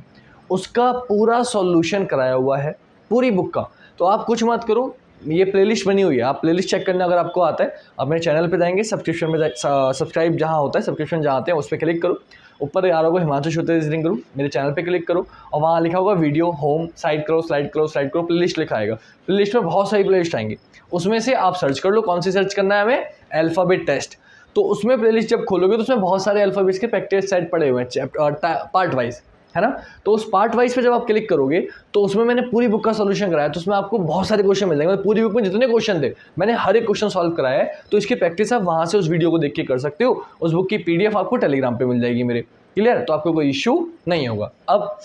उसका पूरा सॉल्यूशन कराया हुआ है, पूरी बुक का। तो आप कुछ मत करो, ये प्लेलिस्ट बनी हुई है, आप प्लेलिस्ट चेक करना अगर आपको आता है, आप मेरे चैनल पे जाएंगे, सब्सक्रिप्शन में सब्सक्राइब जहाँ होता है, सब्सक्रिप्शन जहाँ आते हैं उस पर क्लिक करो, ऊपर आ रहा होगा हिमांशु श्रुति रीजनिंग करो, मेरे चैनल पे क्लिक करो, और वहाँ लिखा होगा वीडियो होम, साइड करो, स्लाइड करो, प्लेलिस्ट लिखा आएगा। प्लेलिस्ट में बहुत सारी प्लेलिस्ट आएंगी, उसमें से आप सर्च कर लो कौन सी सर्च करना है हमें, अल्फ़ाबेट टेस्ट। तो उसमें प्लेलिस्ट जब खोलोगे तो उसमें बहुत सारे अल्फ़ाबेट्स के प्रैक्टिस सेट पड़े हुए हैं, पार्ट वाइज, है ना। तो उस पार्ट वाइज पे जब आप क्लिक करोगे तो उसमें मैंने पूरी बुक का सॉल्यूशन कराया, तो उसमें आपको बहुत सारे क्वेश्चन मिल जाएंगे, मतलब पूरी बुक में जितने क्वेश्चन थे मैंने हर एक क्वेश्चन सॉल्व कराया है। तो इसकी प्रैक्टिस आप वहाँ से उस वीडियो को देख के कर सकते हो, उस बुक की PDF आपको टेलीग्राम पे मिल जाएगी मेरे, क्लियर। तो आपको कोई इशू नहीं होगा। अब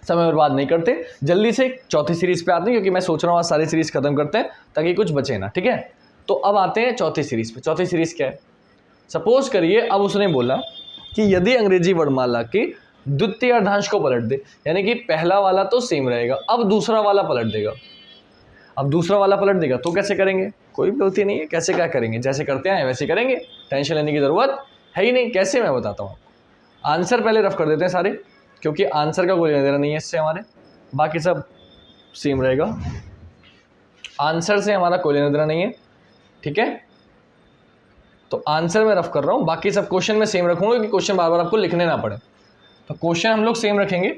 समय बर्बाद नहीं करते, जल्दी से चौथी सीरीज़ पे आते हैं, क्योंकि मैं सोच रहा हूँ आज सारी सीरीज़ खत्म करते हैं ताकि कुछ बचे ना, ठीक है। तो अब आते हैं चौथी सीरीज़ पे। चौथी सीरीज़ क्या है, सपोज करिए अब उसने बोला कि यदि अंग्रेजी वर्णमाला के द्वितीय अर्धांश को पलट दे, यानी कि पहला वाला तो सेम रहेगा, अब दूसरा वाला पलट देगा। अब दूसरा वाला पलट देगा तो कैसे करेंगे, कोई भी गलती नहीं है, कैसे क्या करेंगे, जैसे करते हैं वैसे करेंगे, टेंशन लेने की ज़रूरत है ही नहीं। कैसे, मैं बताता हूँ। आंसर पहले रफ कर देते हैं सारे, क्योंकि आंसर का कोई लेना देना नहीं है इससे हमारे, बाकी सब सेम रहेगा। आंसर से हमारा कोई लेना देना नहीं है, ठीक है। तो आंसर में रफ कर रहा हूँ, बाकी सब क्वेश्चन में सेम रखूँगा, क्योंकि क्वेश्चन बार बार आपको लिखने ना पड़े। तो क्वेश्चन हम लोग सेम रखेंगे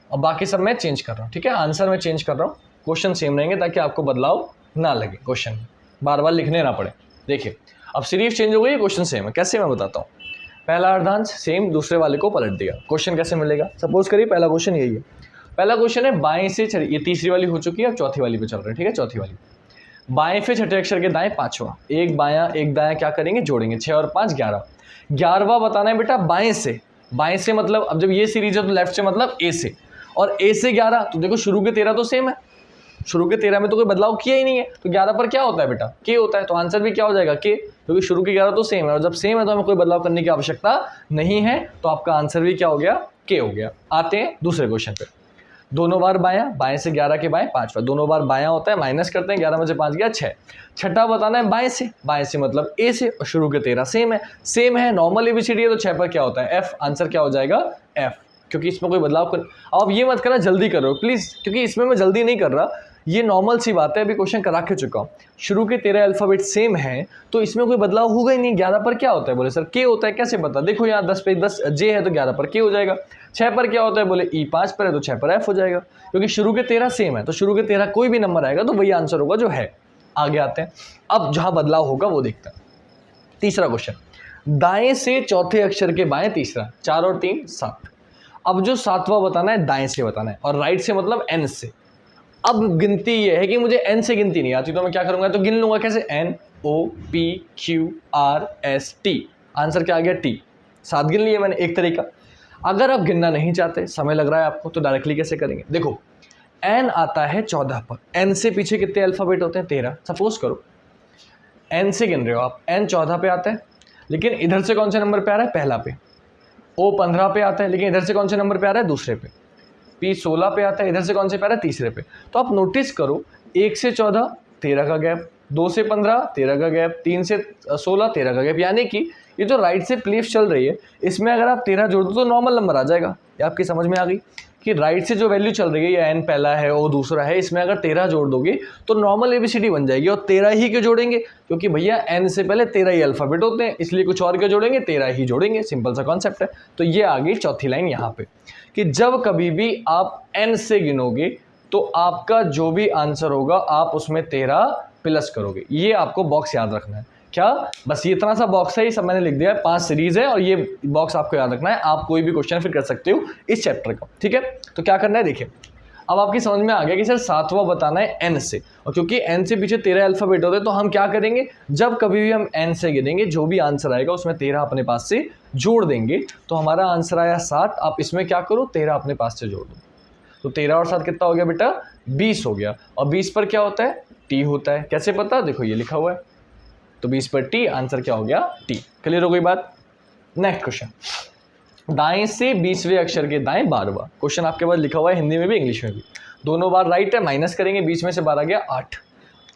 और बाकी सब मैं चेंज कर रहा हूँ, ठीक है। आंसर में चेंज कर रहा हूँ, क्वेश्चन सेम रहेंगे ताकि आपको बदलाव ना लगे, क्वेश्चन बार बार लिखने ना पड़े। देखिए अब सीरीज चेंज हो गई, क्वेश्चन सेम है। कैसे मैं बताता हूँ। पहला अर्धांश सेम, दूसरे वाले को पलट दिया। क्वेश्चन कैसे मिलेगा, सपोज करिए पहला क्वेश्चन यही है। पहला क्वेश्चन है बाएं से, ये तीसरी वाली हो चुकी है, अब चौथी वाली पे चल रहे हैं, ठीक है। चौथी वाली, बाएं से छठे अक्षर के दाएं पांचवा, एक बायां एक दायां क्या करेंगे, जोड़ेंगे। 6 और 5 11। 11वां बताना है बेटा बाएं से। बाएं से मतलब अब जब ये सीरीज है तो लेफ्ट से मतलब ए से, और ए से 11, तो देखो शुरू के 13 तो सेम है, शुरू के 13 में तो कोई बदलाव किया ही नहीं है, तो 11 पर क्या होता है बेटा, के होता है, तो आंसर भी क्या हो जाएगा, के, क्योंकि शुरू के 11 तो सेम है, और जब सेम है तो हमें कोई बदलाव करने की आवश्यकता नहीं है, तो आपका आंसर भी क्या हो गया, के हो गया। आते हैं दूसरे क्वेश्चन पे। दोनों बार बायां, बाएं से 11 के बाएं पांचवा, दोनों बार बायां होता है, माइनस करते हैं, 11 में से 5 गया 6। छठा बताना है बाएं से, बाएं से मतलब ए से, और शुरू के 13 सेम है, नॉर्मल एबीसीडी है, तो 6 पर क्या होता है, एफ। आंसर क्या हो जाएगा, एफ, क्योंकि इसमें कोई बदलाव कर। अब ये मत करना जल्दी करो प्लीज, क्योंकि इसमें मैं जल्दी नहीं कर रहा, ये नॉर्मल सी बात है, अभी क्वेश्चन करा के चुका हूँ। शुरू के 13 अल्फाबेट सेम है, तो इसमें कोई बदलाव होगा ही नहीं। 11 पर क्या होता है, बोले सर के होता है, कैसे पता, देखो यहाँ 10 पे 10 जे है तो 11 पर के हो जाएगा। 6 पर क्या होता है, बोले ई 5 पर है तो 6 पर एफ हो जाएगा, क्योंकि शुरू के 13 सेम है, तो शुरू के 13 कोई भी नंबर आएगा तो वही आंसर होगा जो है। आगे आते हैं, अब जहां बदलाव होगा वो देखते हैं। तीसरा क्वेश्चन, दाएं से चौथे अक्षर के बाएं तीसरा, 4 और 3 7। अब जो सातवां बताना है दाएं से बताना है, और राइट से मतलब एन से। अब गिनती ये है कि मुझे एन से गिनती नहीं आती, तो मैं क्या करूंगा, तो गिन लूंगा कैसे, N O P Q R S T, answer क्या आ गया, टी। 7 गिन लिए मैंने, एक तरीका। अगर आप गिनना नहीं चाहते, समय लग रहा है आपको, तो डायरेक्टली कैसे करेंगे, देखो एन आता है 14 पर, एन से पीछे कितने अल्फाबेट होते हैं, 13। सपोज करो एन से गिन रहे हो आप, एन 14 पे आता है, लेकिन इधर से कौन से नंबर पे आ रहा है, पहला पे। ओ 15 पे आता है, लेकिन इधर से कौन से नंबर पे आ रहा है, दूसरे पे। पी 16 पे आता है, इधर से कौन से पे आ रहा है, तीसरे पे। तो आप नोटिस करो, 1 से 14 13 का गैप, 2 से 15 13 का गैप, 3 से 16 13 का गैप, यानी कि ये जो राइट से प्लेस चल रही है, इसमें अगर आप 13 जोड़ दो तो नॉर्मल नंबर आ जाएगा। ये आपकी समझ में आ गई कि राइट से जो वैल्यू चल रही है, या एन पहला है ओ दूसरा है, इसमें अगर 13 जोड़ दोगे तो नॉर्मल एबीसीडी बन जाएगी। और 13 ही क्यों जोड़ेंगे, क्योंकि भैया एन से पहले 13 ही अल्फाबेट होते हैं, इसलिए कुछ और क्यों जोड़ेंगे, 13 ही जोड़ेंगे, सिंपल सा कॉन्सेप्ट है। तो ये आ गई चौथी लाइन यहाँ पे, कि जब कभी भी आप एन से गिनोगे तो आपका जो भी आंसर होगा आप उसमें 13 प्लस करोगे। ये आपको बॉक्स याद रखना है। क्या, बस ये इतना सा बॉक्स है, ये सब मैंने लिख दिया है, 5 सीरीज है, और ये बॉक्स आपको याद रखना है। आप कोई भी क्वेश्चन फिर कर सकते हो इस चैप्टर का, ठीक है। तो क्या करना है, देखिए अब आपकी समझ में आ गया कि सर सातवां बताना है एन से, और क्योंकि एन से पीछे 13 अल्फाबेट होते हैं, तो हम क्या करेंगे, जब कभी भी हम एन से गिनेंगे जो भी आंसर आएगा उसमें 13 अपने पास से जोड़ देंगे। तो हमारा आंसर आया 7, आप इसमें क्या करो, 13 अपने पास से जोड़ दो, तो 13 और 7 कितना हो गया बेटा, 20 हो गया। और 20 पर क्या होता है, टी होता है। कैसे पता, देखो ये लिखा हुआ है, तो 20 पर टी, आंसर क्या हो गया, टी। क्लियर हो गई बात। नेक्स्ट क्वेश्चन, दाएं से 20वें अक्षर के दाएं 12वां। क्वेश्चन आपके पास लिखा हुआ है हिंदी में भी इंग्लिश में भी, दोनों बार राइट है, माइनस करेंगे, 20 में से 12 गया 8।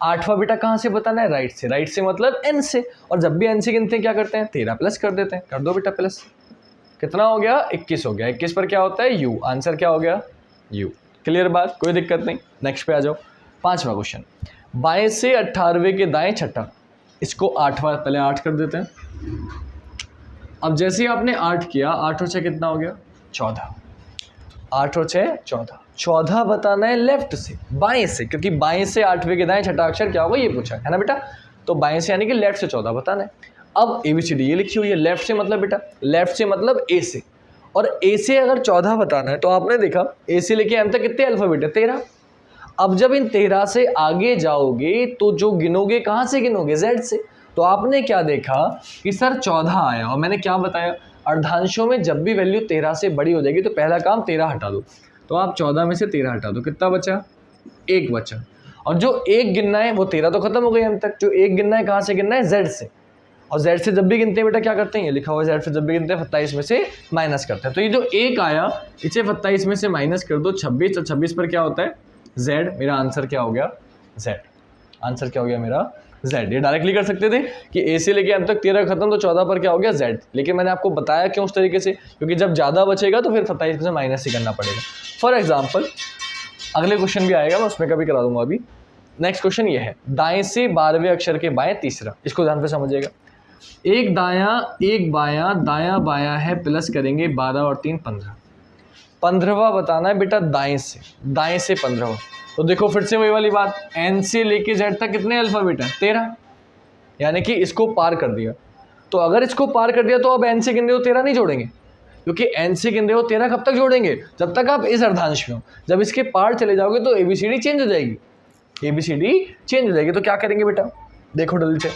8वां बेटा कहाँ से बताना है, राइट से। राइट से मतलब एन से, और जब भी एन से गिनते हैं क्या करते हैं, 13 प्लस कर देते हैं। कर दो बेटा प्लस, कितना हो गया, 21 हो गया। 21 पर क्या होता है, यू, आंसर क्या हो गया, यू। क्लियर बात, कोई दिक्कत नहीं। नेक्स्ट पे आ जाओ, 5वां क्वेश्चन, बाएं से 18वें के दाएं छठा, इसको 8वां, पहले 8 कर देते हैं। अब जैसे ही आपने 8 किया, 8 और 6 कितना हो गया, 14। 8 और 6 14। 14 बताना है लेफ्ट से, बाएं से, क्योंकि बाएं से 8वें के दाएं छठा अक्षर क्या होगा, ये पूछा है ना बेटा। तो बाएं से यानी कि लेफ्ट से 14 बताना है। अब एबीसीडी ये लिखी हुई है, लेफ्ट से मतलब बेटा, लेफ्ट से मतलब ए से, और ए से अगर 14 बताना है तो आपने देखा ए से लेके एम तक कितने अल्फाबेट है, 13। अब जब इन 13 से आगे जाओगे तो जो गिनोगे कहाँ से गिनोगे, जेड से। तो आपने क्या देखा कि सर 14 आया, और मैंने क्या बताया, अर्धांशों में जब भी वैल्यू 13 से बड़ी हो जाएगी तो पहला काम 13 हटा दो। तो आप 14 में से 13 हटा दो, कितना बचा, 1 बचा। और जो 1 गिनना है वो 13 तो खत्म हो गई हम तक, जो 1 गिनना है कहाँ से गिनना है, जेड से। और जेड से जब भी गिनते हैं बेटा क्या करते हैं, ये लिखा हुआ है, जेड से जब भी गिनते हैं 27 में से माइनस करते हैं। तो ये जो 1 आया, इसे 27 में से माइनस कर दो, 26, और 26 पर क्या होता है, जेड। मेरा आंसर क्या हो गया, जेड। आंसर क्या हो गया मेरा, जेड। ये डायरेक्टली कर सकते थे कि ए से लेके अब तक 13 खत्म, तो 14 पर क्या हो गया, जेड। लेकिन मैंने आपको बताया क्यों उस तरीके से, क्योंकि जब ज़्यादा बचेगा तो फिर 27 में से माइनस ही करना पड़ेगा। फॉर एग्जाम्पल अगले क्वेश्चन भी आएगा, मैं उसमें कभी करा दूंगा। अभी नेक्स्ट क्वेश्चन ये है, दाएं से 12वें अक्षर के बाएं तीसरा, इसको ध्यान पे समझिएगा। एक दायां एक बायां, दायां बायां है, प्लस करेंगे 12 और 3 15। 15वां बताना है बेटा दाएं से 15वां। तो देखो फिर से वही वाली बात, एन से लेके जेड तक कितने अल्फाबेट है? 13, यानी कि इसको पार कर दिया। तो अगर इसको पार कर दिया तो अब एन से गिन रहे हो 13 नहीं जोड़ेंगे, क्योंकि एन से गिन रहे हो 13 कब तक जोड़ेंगे? जब तक आप इस अर्धांश में हो। जब इसके पार चले जाओगे तो एबीसीडी चेंज हो जाएगी, एबीसीडी चेंज हो जाएगी। तो क्या करेंगे बेटा, देखो जल्दी से।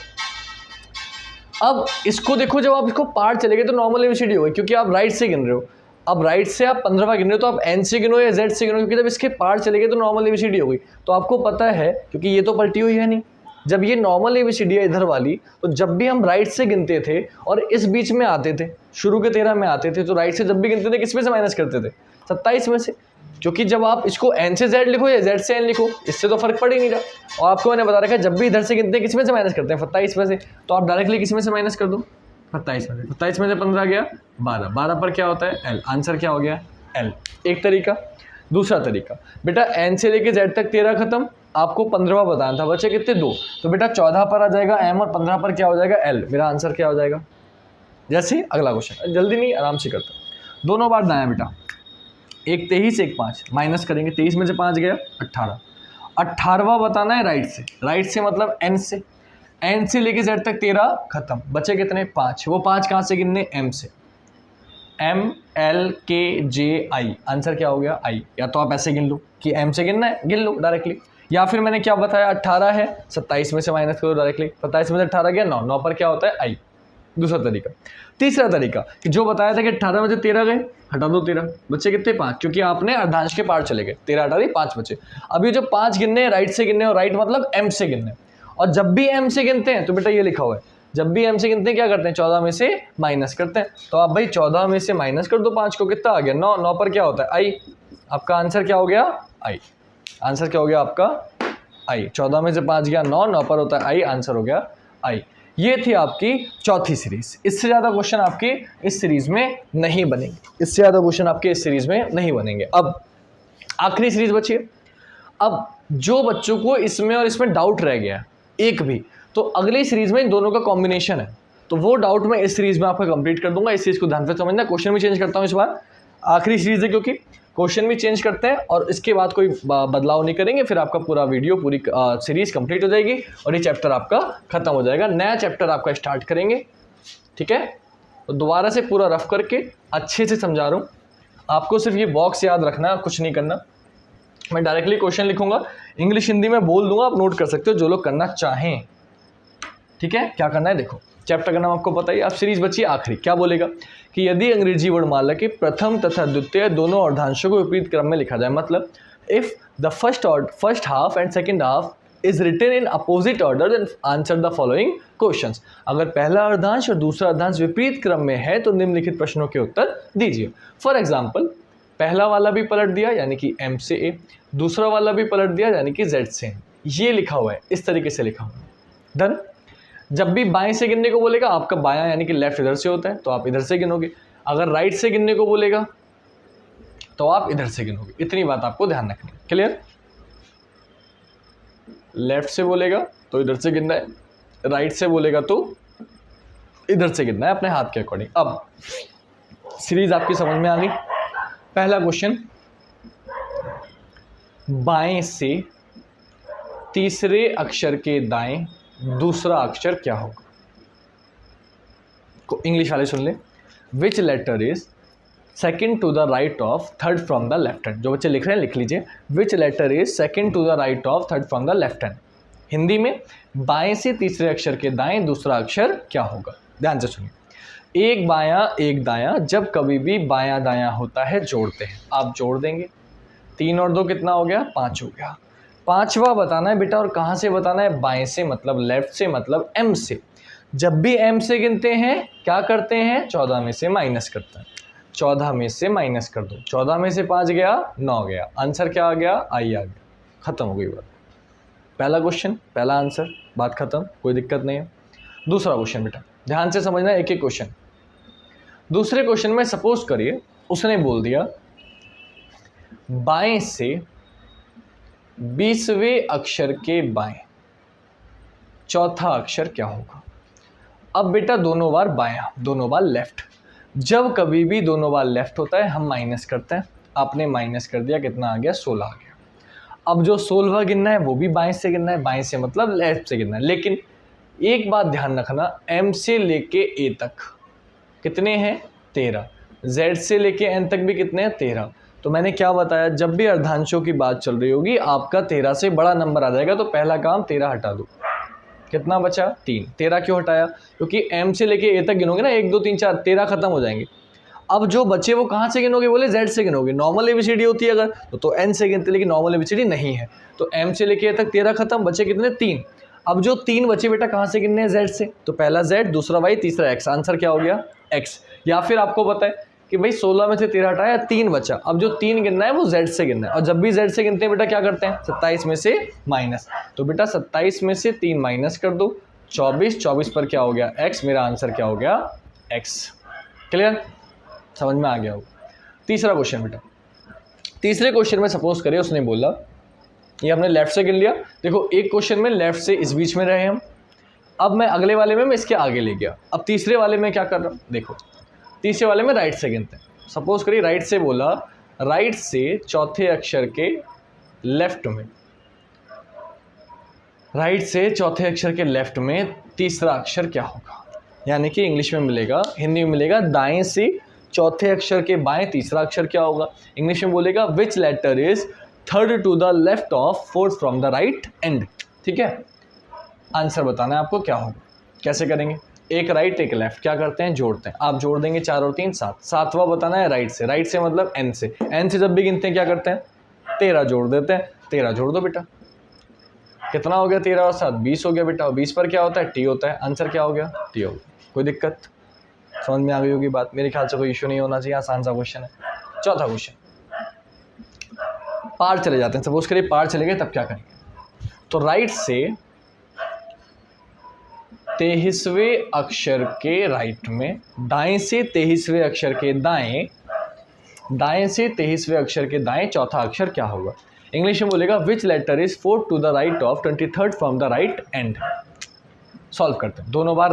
अब इसको देखो, जब आप इसको पार चले गए तो नॉर्मल एबीसीडी होगी, क्योंकि आप राइट से गिन रहे हो। अब राइट से आप 15वां गिन रहे हो तो आप एन से गिनो या जेड से गिनो, क्योंकि जब इसके पार चले गए तो नॉर्मल एबीसीडी होगी। तो आपको पता है, क्योंकि ये तो पलटी हुई है नहीं, जब ये नॉर्मल एबीसीडी है इधर वाली, तो जब भी हम राइट से गिनते थे और इस बीच में आते थे, शुरू के 13 में आते थे, तो राइट से जब भी गिनते थे किस में से माइनस करते थे? 27 में से। क्योंकि जब आप इसको एन से जेड लिखो या जेड से एन लिखो, इससे तो फर्क पड़ ही नहीं रहा। और आपको मैंने बता रखा है जब भी इधर से गिनते हैं किस में से माइनस करते हैं? 27 में से। तो आप डायरेक्टली किस में से माइनस कर दो? 27 में से। 27 में से 15 गया 12, 12 पर क्या होता है? एल। आंसर क्या हो गया? एल। एक तरीका। दूसरा तरीका, बेटा एन से लेके जेड तक 13 खत्म, आपको 15वां बताना था, बचे कितने? 2। तो बेटा 14 पर आ जाएगा एम और 15 पर क्या हो जाएगा? एल। मेरा आंसर क्या हो जाएगा? जैसे अगला क्वेश्चन, जल्दी नहीं, आराम से करता हूँ। दोनों बार दाया बेटा, एक 23 एक 5, माइनस करेंगे। 23 में से 5 गया 18। 18वां बताना है राइट से, राइट से मतलब एन से, एन से लेके जेड तक 13 खत्म, बचे कितने? 5। वो 5 कहाँ से गिनने? एम से। एम एल के जे आई, आंसर क्या हो गया? आई। या तो आप ऐसे गिन लो कि एम से गिनना है, गिन लो डायरेक्टली, या फिर मैंने क्या बताया, 18 है, 27 में से माइनस करो डायरेक्टली। 27 में से 18 गया 9, 9 पर क्या होता है? आई। दूसरा तरीका। तीसरा तरीका कि जो बताया था कि 18 में से 13 गए, हटा दो 13, बच्चे कितने? 5, क्योंकि आपने अर्धांश के पार चले गए। 13 हटा दी, 5 बचे। अभी जो 5 गिनने हैं राइट से गिनने, और राइट मतलब एम से गिनने। और जब भी एम से गिनते हैं तो बेटा ये लिखा हुआ है, जब भी एम से गिनते हैं क्या करते हैं? 14 में से माइनस करते हैं। तो आप भाई 14 में से माइनस कर दो 5 को, कितना आ गया? 9। 9 पर क्या होता है? आई। आपका आंसर क्या हो गया? आई। आंसर क्या हो गया आपका? आई। 14 में से 5 गया 9, 9 पर होता है आई, आंसर हो गया आई। ये थी आपकी चौथी सीरीज। इससे ज़्यादा क्वेश्चन आपके इस सीरीज में नहीं बनेंगे, इससे ज़्यादा क्वेश्चन आपके इस सीरीज में नहीं बनेंगे। अब आखिरी सीरीज बची है। अब जो बच्चों को इसमें और इसमें डाउट रह गया एक भी, तो अगली सीरीज में इन दोनों का कॉम्बिनेशन है, तो वो डाउट मैं इस सीरीज में आपका कंप्लीट कर दूंगा। इस चीज़ को ध्यान से समझना। क्वेश्चन भी चेंज करता हूँ इस बार, आखिरी सीरीज है क्योंकि क्वेश्चन भी चेंज करते हैं, और इसके बाद कोई बदलाव नहीं करेंगे। फिर आपका पूरा वीडियो, पूरी सीरीज कंप्लीट हो जाएगी और ये चैप्टर आपका खत्म हो जाएगा। नया चैप्टर आपका स्टार्ट करेंगे, ठीक है? तो दोबारा से पूरा रफ करके अच्छे से समझा रहा हूँ आपको। सिर्फ ये बॉक्स याद रखना, कुछ नहीं करना। मैं डायरेक्टली क्वेश्चन लिखूंगा, इंग्लिश हिंदी में बोल दूंगा, आप नोट कर सकते हो जो लोग करना चाहें, ठीक है? क्या करना है देखो, चैप्टर का नाम आपको पता ही। अब सीरीज बची आखिरी, क्या बोलेगा कि यदि अंग्रेजी वर्णमाला के प्रथम तथा द्वितीय दोनों अर्धांशों को विपरीत क्रम में लिखा जाए, मतलब if the first half and second half is written in opposite order then answer the following questions. अगर पहला अर्धांश और दूसरा अर्धांश विपरीत क्रम में है तो निम्नलिखित प्रश्नों के उत्तर दीजिए। फॉर एग्जाम्पल, पहला वाला भी पलट दिया यानी कि एम से ए, दूसरा वाला भी पलट दिया यानी कि जेड से। ये लिखा हुआ है, इस तरीके से लिखा हुआ है। डन। जब भी बाएं से गिनने को बोलेगा, आपका बायां यानी कि लेफ्ट इधर से होता है, तो आप इधर से गिनोगे। अगर राइट से गिनने को बोलेगा तो आप इधर से गिनोगे। इतनी बात आपको ध्यान रखनी है। क्लियर? लेफ्ट से बोलेगा तो इधर से गिनना है, राइट से बोलेगा तो इधर से गिनना है अपने हाथ के अकॉर्डिंग। अब सीरीज आपकी समझ में आ गई। पहला क्वेश्चन, बाएं से तीसरे अक्षर के दाएं दूसरा अक्षर क्या होगा? इंग्लिश वाले सुन ले। Which letter is second to the right of third from the left hand. जो बच्चे लिख रहे हैं लिख लीजिए, which letter is second to the right of third from the left hand. Hindi में, बाएं से तीसरे अक्षर के दाएं दूसरा अक्षर क्या होगा? ध्यान से सुनिए। एक बायां एक दायां, जब कभी भी बायां दायां होता है जोड़ते हैं। आप जोड़ देंगे, 3 और 2 कितना हो गया? 5 हो गया। 5वां बताना है बेटा, और कहाँ से बताना है? बाएं से मतलब लेफ्ट से मतलब एम से। जब भी एम से गिनते हैं क्या करते हैं? 14 में से माइनस करते हैं। 14 में से माइनस कर दो, 14 में से 5 गया 9 गया। आंसर क्या आ गया? आई आ गया। खत्म हो गई बात। पहला क्वेश्चन, पहला आंसर, बात खत्म, कोई दिक्कत नहीं है। दूसरा क्वेश्चन बेटा ध्यान से समझना, एक एक क्वेश्चन। दूसरे क्वेश्चन में सपोज करिए उसने बोल दिया बाएं से 20वें अक्षर के बाएं चौथा अक्षर क्या होगा? अब बेटा दोनों बार बायां, दोनों बार लेफ्ट। जब कभी भी दोनों बार लेफ्ट होता है हम माइनस करते हैं, आपने माइनस कर दिया, कितना आ गया 16 आ गया। अब जो 16 गिनना है वो भी बाएं से गिनना है, बाएं से मतलब लेफ्ट से गिनना है। लेकिन एक बात ध्यान रखना, m से लेके a तक कितने हैं 13, z से लेके n तक भी कितने हैं 13। तो मैंने क्या बताया, जब भी अर्धांशों की बात चल रही होगी आपका 13 से बड़ा नंबर आ जाएगा, तो पहला काम 13 हटा दो, कितना बचा 3। 13 क्यों हटाया, क्योंकि m से लेके a तक गिनोगे ना 1 2 3 4, 13 खत्म हो जाएंगे। अब जो बच्चे वो कहाँ से गिनोगे, बोले z से गिनोगे। नॉर्मल एबीसीडी होती है अगर तो n से गिनते, लेकिन नॉर्मल एबीसीडी नहीं है, तो m से लेके a तक 13 खत्म, बचे कितने 3। अब जो 3 बचे बेटा कहाँ से गिनने हैं, z से, तो पहला z, दूसरा y, तीसरा x। आंसर क्या हो गया x। या फिर आपको पता है कि भाई 16 में से 13 हटाया, 3 बचा। अब जो 3 गिनना है वो z से गिनना है, और जब भी z से गिनते हैं बेटा क्या करते हैं, 27 में से माइनस। तो बेटा 27 में से 3 माइनस कर दो, 24, 24 पर क्या हो गया x। मेरा आंसर क्या हो गया x। क्लियर, समझ में आ गया हो। तीसरा क्वेश्चन बेटा, तीसरे क्वेश्चन में सपोज करिए उसने बोला, ये हमने लेफ्ट से गिन लिया। देखो एक क्वेश्चन में लेफ्ट से इस बीच में रहे हम, अब मैं अगले वाले में मैं इसके आगे ले गया। अब तीसरे वाले में क्या कर रहा हूँ, देखो तीसरे वाले में राइट से गिनते हैं। सपोज करिए राइट से बोला, राइट से चौथे अक्षर के लेफ्ट में, राइट से चौथे अक्षर के लेफ्ट में तीसरा अक्षर क्या होगा, यानी कि इंग्लिश में मिलेगा, हिंदी में मिलेगा दाएं से चौथे अक्षर के बाएं तीसरा अक्षर क्या होगा। इंग्लिश में बोलेगा which letter is third to the left of fourth from the right end. ठीक है, आंसर बताना है आपको क्या होगा। कैसे करेंगे, एक राइट एक लेफ्ट, क्या करते हैं जोड़ते हैं। आप जोड़ देंगे 4 और 3 7, सातवां बताना है राइट से, राइट से मतलब n से, n से जब भी गिनते हैं क्या करते हैं 13 जोड़ देते हैं। 13 जोड़ दो बेटा, कितना हो गया 13 और 7 20 हो गया बेटा, और 20 पर क्या होता है t होता है। आंसर क्या हो गया t हो गया। कोई दिक्कत, समझ में आ गई होगी बात, मेरे ख्याल से कोई इशू नहीं होना चाहिए, आसान सा क्वेश्चन है। चौथा क्वेश्चन, पार चले जाते हैं। सपोज करिए पार चले गए, तब क्या करेंगे, तो राइट से 23वें अक्षर के राइट में, दाएं से 23वें अक्षर के दाएं, दाएं से 23वें अक्षर के दाएं चौथा अक्षर क्या होगा। इंग्लिश में बोलेगा which letter is fourth to the right of 23rd from the right end. Solve करते हैं, दोनों बार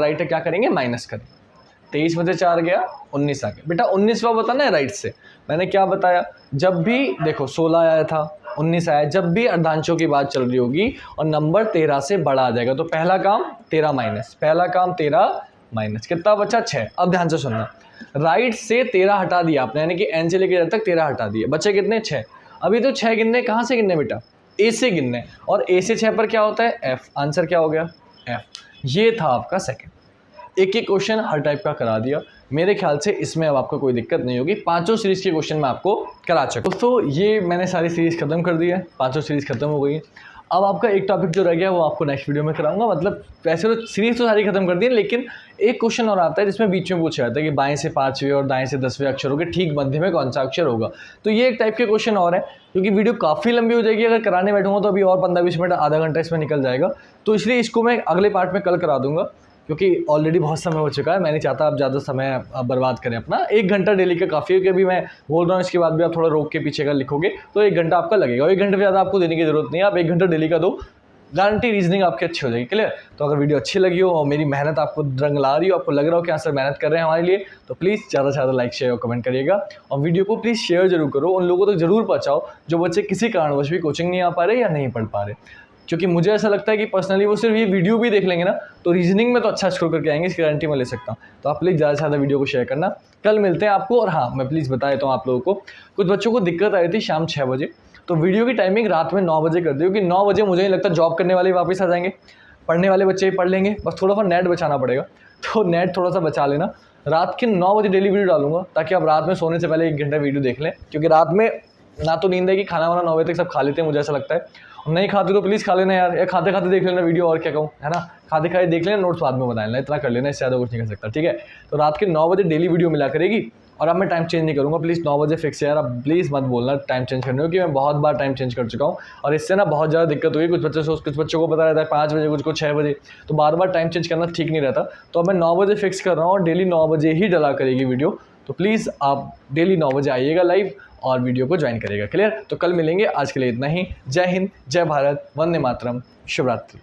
राइट है, क्या करेंगे माइनस करें। 23 में से 4 गया 19 आ गया बेटा। 19वां बताना है राइट से। मैंने क्या बताया, जब भी देखो 16 आया था 19 आया, जब भी अर्धांशों की बात चल रही होगी और नंबर 13 से बड़ा आ जाएगा, तो पहला काम 13 माइनस, पहला काम 13 माइनस, कितना बचा 6। अब ध्यान से सुनना, राइट से 13 हटा दिया आपने, यानी कि n से लेकर तक 13 हटा दिए, बचे कितने 6। अभी तो 6 गिनने, कहाँ से गिनने बेटा, a से गिनने, और a से 6 पर क्या होता है f। आंसर क्या हो गया f। ये था आपका सेकंड। एक एक क्वेश्चन हर टाइप का करा दिया, मेरे ख्याल से इसमें अब आपको कोई दिक्कत नहीं होगी। 5 सीरीज़ के क्वेश्चन मैं आपको करा चुका हूँ। दोस्तों ये मैंने सारी सीरीज़ खत्म कर दी है, 5 सीरीज़ खत्म हो गई है। अब आपका एक टॉपिक जो रह गया वो आपको नेक्स्ट वीडियो में कराऊंगा। मतलब वैसे तो सीरीज़ तो सारी खत्म कर दी है, लेकिन एक क्वेश्चन और आता है जिसमें बीच में पूछा जाता है कि बाएं से 5वें और दाएं से 10वें अक्षरों के ठीक मध्य में कौन सा अक्षर होगा। तो ये एक टाइप के क्वेश्चन और है, क्योंकि वीडियो काफ़ी लंबी हो जाएगी अगर कराने बैठूंगा, तो अभी और 15-20 मिनट आधा घंटा इसमें निकल जाएगा। तो इसलिए इसको मैं अगले पार्ट में कल करा दूंगा, क्योंकि ऑलरेडी बहुत समय हो चुका है। मैं नहीं चाहता आप ज़्यादा समय बर्बाद करें अपना। 1 घंटा डेली का काफ़ी है, क्योंकि मैं बोल रहा हूँ इसके बाद भी आप थोड़ा रोक के पीछे का लिखोगे तो 1 घंटा आपका लगेगा। 1 घंटे से ज़्यादा आपको देने की ज़रूरत नहीं है, आप 1 घंटा डेली का दो, गारंटी रीजनिंग आपकी अच्छी हो जाएगी। क्लियर। तो अगर वीडियो अच्छी लगी हो और मेरी मेहनत आपको रंग ला रही हो, आपको लग रहा हो कि हाँ सर मेहनत कर रहे हैं हमारे लिए, तो प्लीज़ ज़्यादा से ज़्यादा लाइक शेयर और कमेंट करिएगा, और वीडियो को प्लीज़ शेयर जरूर करो, उन लोगों तक जरूर पहुँचाओ जो बच्चे किसी कारणवश भी कोचिंग नहीं आ पा रहे या नहीं पढ़ पा रहे। क्योंकि मुझे ऐसा लगता है कि पर्सनली वो सिर्फ ये वीडियो भी देख लेंगे ना तो रीजनिंग में तो अच्छा स्कोर करके आएंगे, इसकी गारंटी मैं ले सकता हूँ। तो आप प्लीज़ ज़्यादा से ज़्यादा वीडियो को शेयर करना। कल मिलते हैं आपको। और हाँ, मैं प्लीज़ बता देता हूँ आप लोगों को, कुछ बच्चों को दिक्कत आ रही थी शाम 6 बजे, तो वीडियो की टाइमिंग रात में 9 बजे कर दी, क्योंकि 9 बजे मुझे नहीं लगता जॉब करने वाले वापस आ जाएंगे, पढ़ने वाले बच्चे ही पढ़ लेंगे, बस थोड़ा सा नेट बचाना पड़ेगा। तो नेट थोड़ा सा बचा लेना। रात के 9 बजे डेली वीडियो डालूंगा, ताकि आप रात में सोने से पहले 1 घंटा वीडियो देख लें, क्योंकि रात में ना तो नींद आएगी, खाना वाना 9 बजे तक सब खा लेते हैं, मुझे ऐसा लगता है। नहीं खाते तो प्लीज़ खा लेना यार, या खाते खाते देख लेना वीडियो, और क्या कहूँ, है ना, खाते खाते देख लेना, नोट्स बाद में बता लेना, इतना कर लेना, इससे ज़्यादा कुछ नहीं कर सकता। ठीक है, तो रात के 9 बजे डेली वीडियो मिला करेगी, और अब मैं टाइम चेंज नहीं करूँगा। प्लीज़ 9 बजे फिक्स है यार, अब प्लीज़ मत बोलना टाइम चेंज करने को, कि मैं बहुत बार टाइम चेंज कर चुका हूँ, और इससे ना बहुत ज़्यादा दिक्कत हुई। कुछ बच्चों को पता रहता है 5 बजे, कुछ को 6 बजे, तो बार बार टाइम चेंज करना ठीक नहीं रहता। तो अब मैं 9 बजे फिक्स कर रहा हूँ, और डेली 9 बजे ही डला करेगी वीडियो। तो प्लीज़ आप डेली 9 बजे आइएगा लाइव और वीडियो को ज्वाइन करिएगा। क्लियर। तो कल मिलेंगे, आज के लिए इतना ही। जय हिंद, जय भारत, वंदे मातरम, शुभ रात्रि।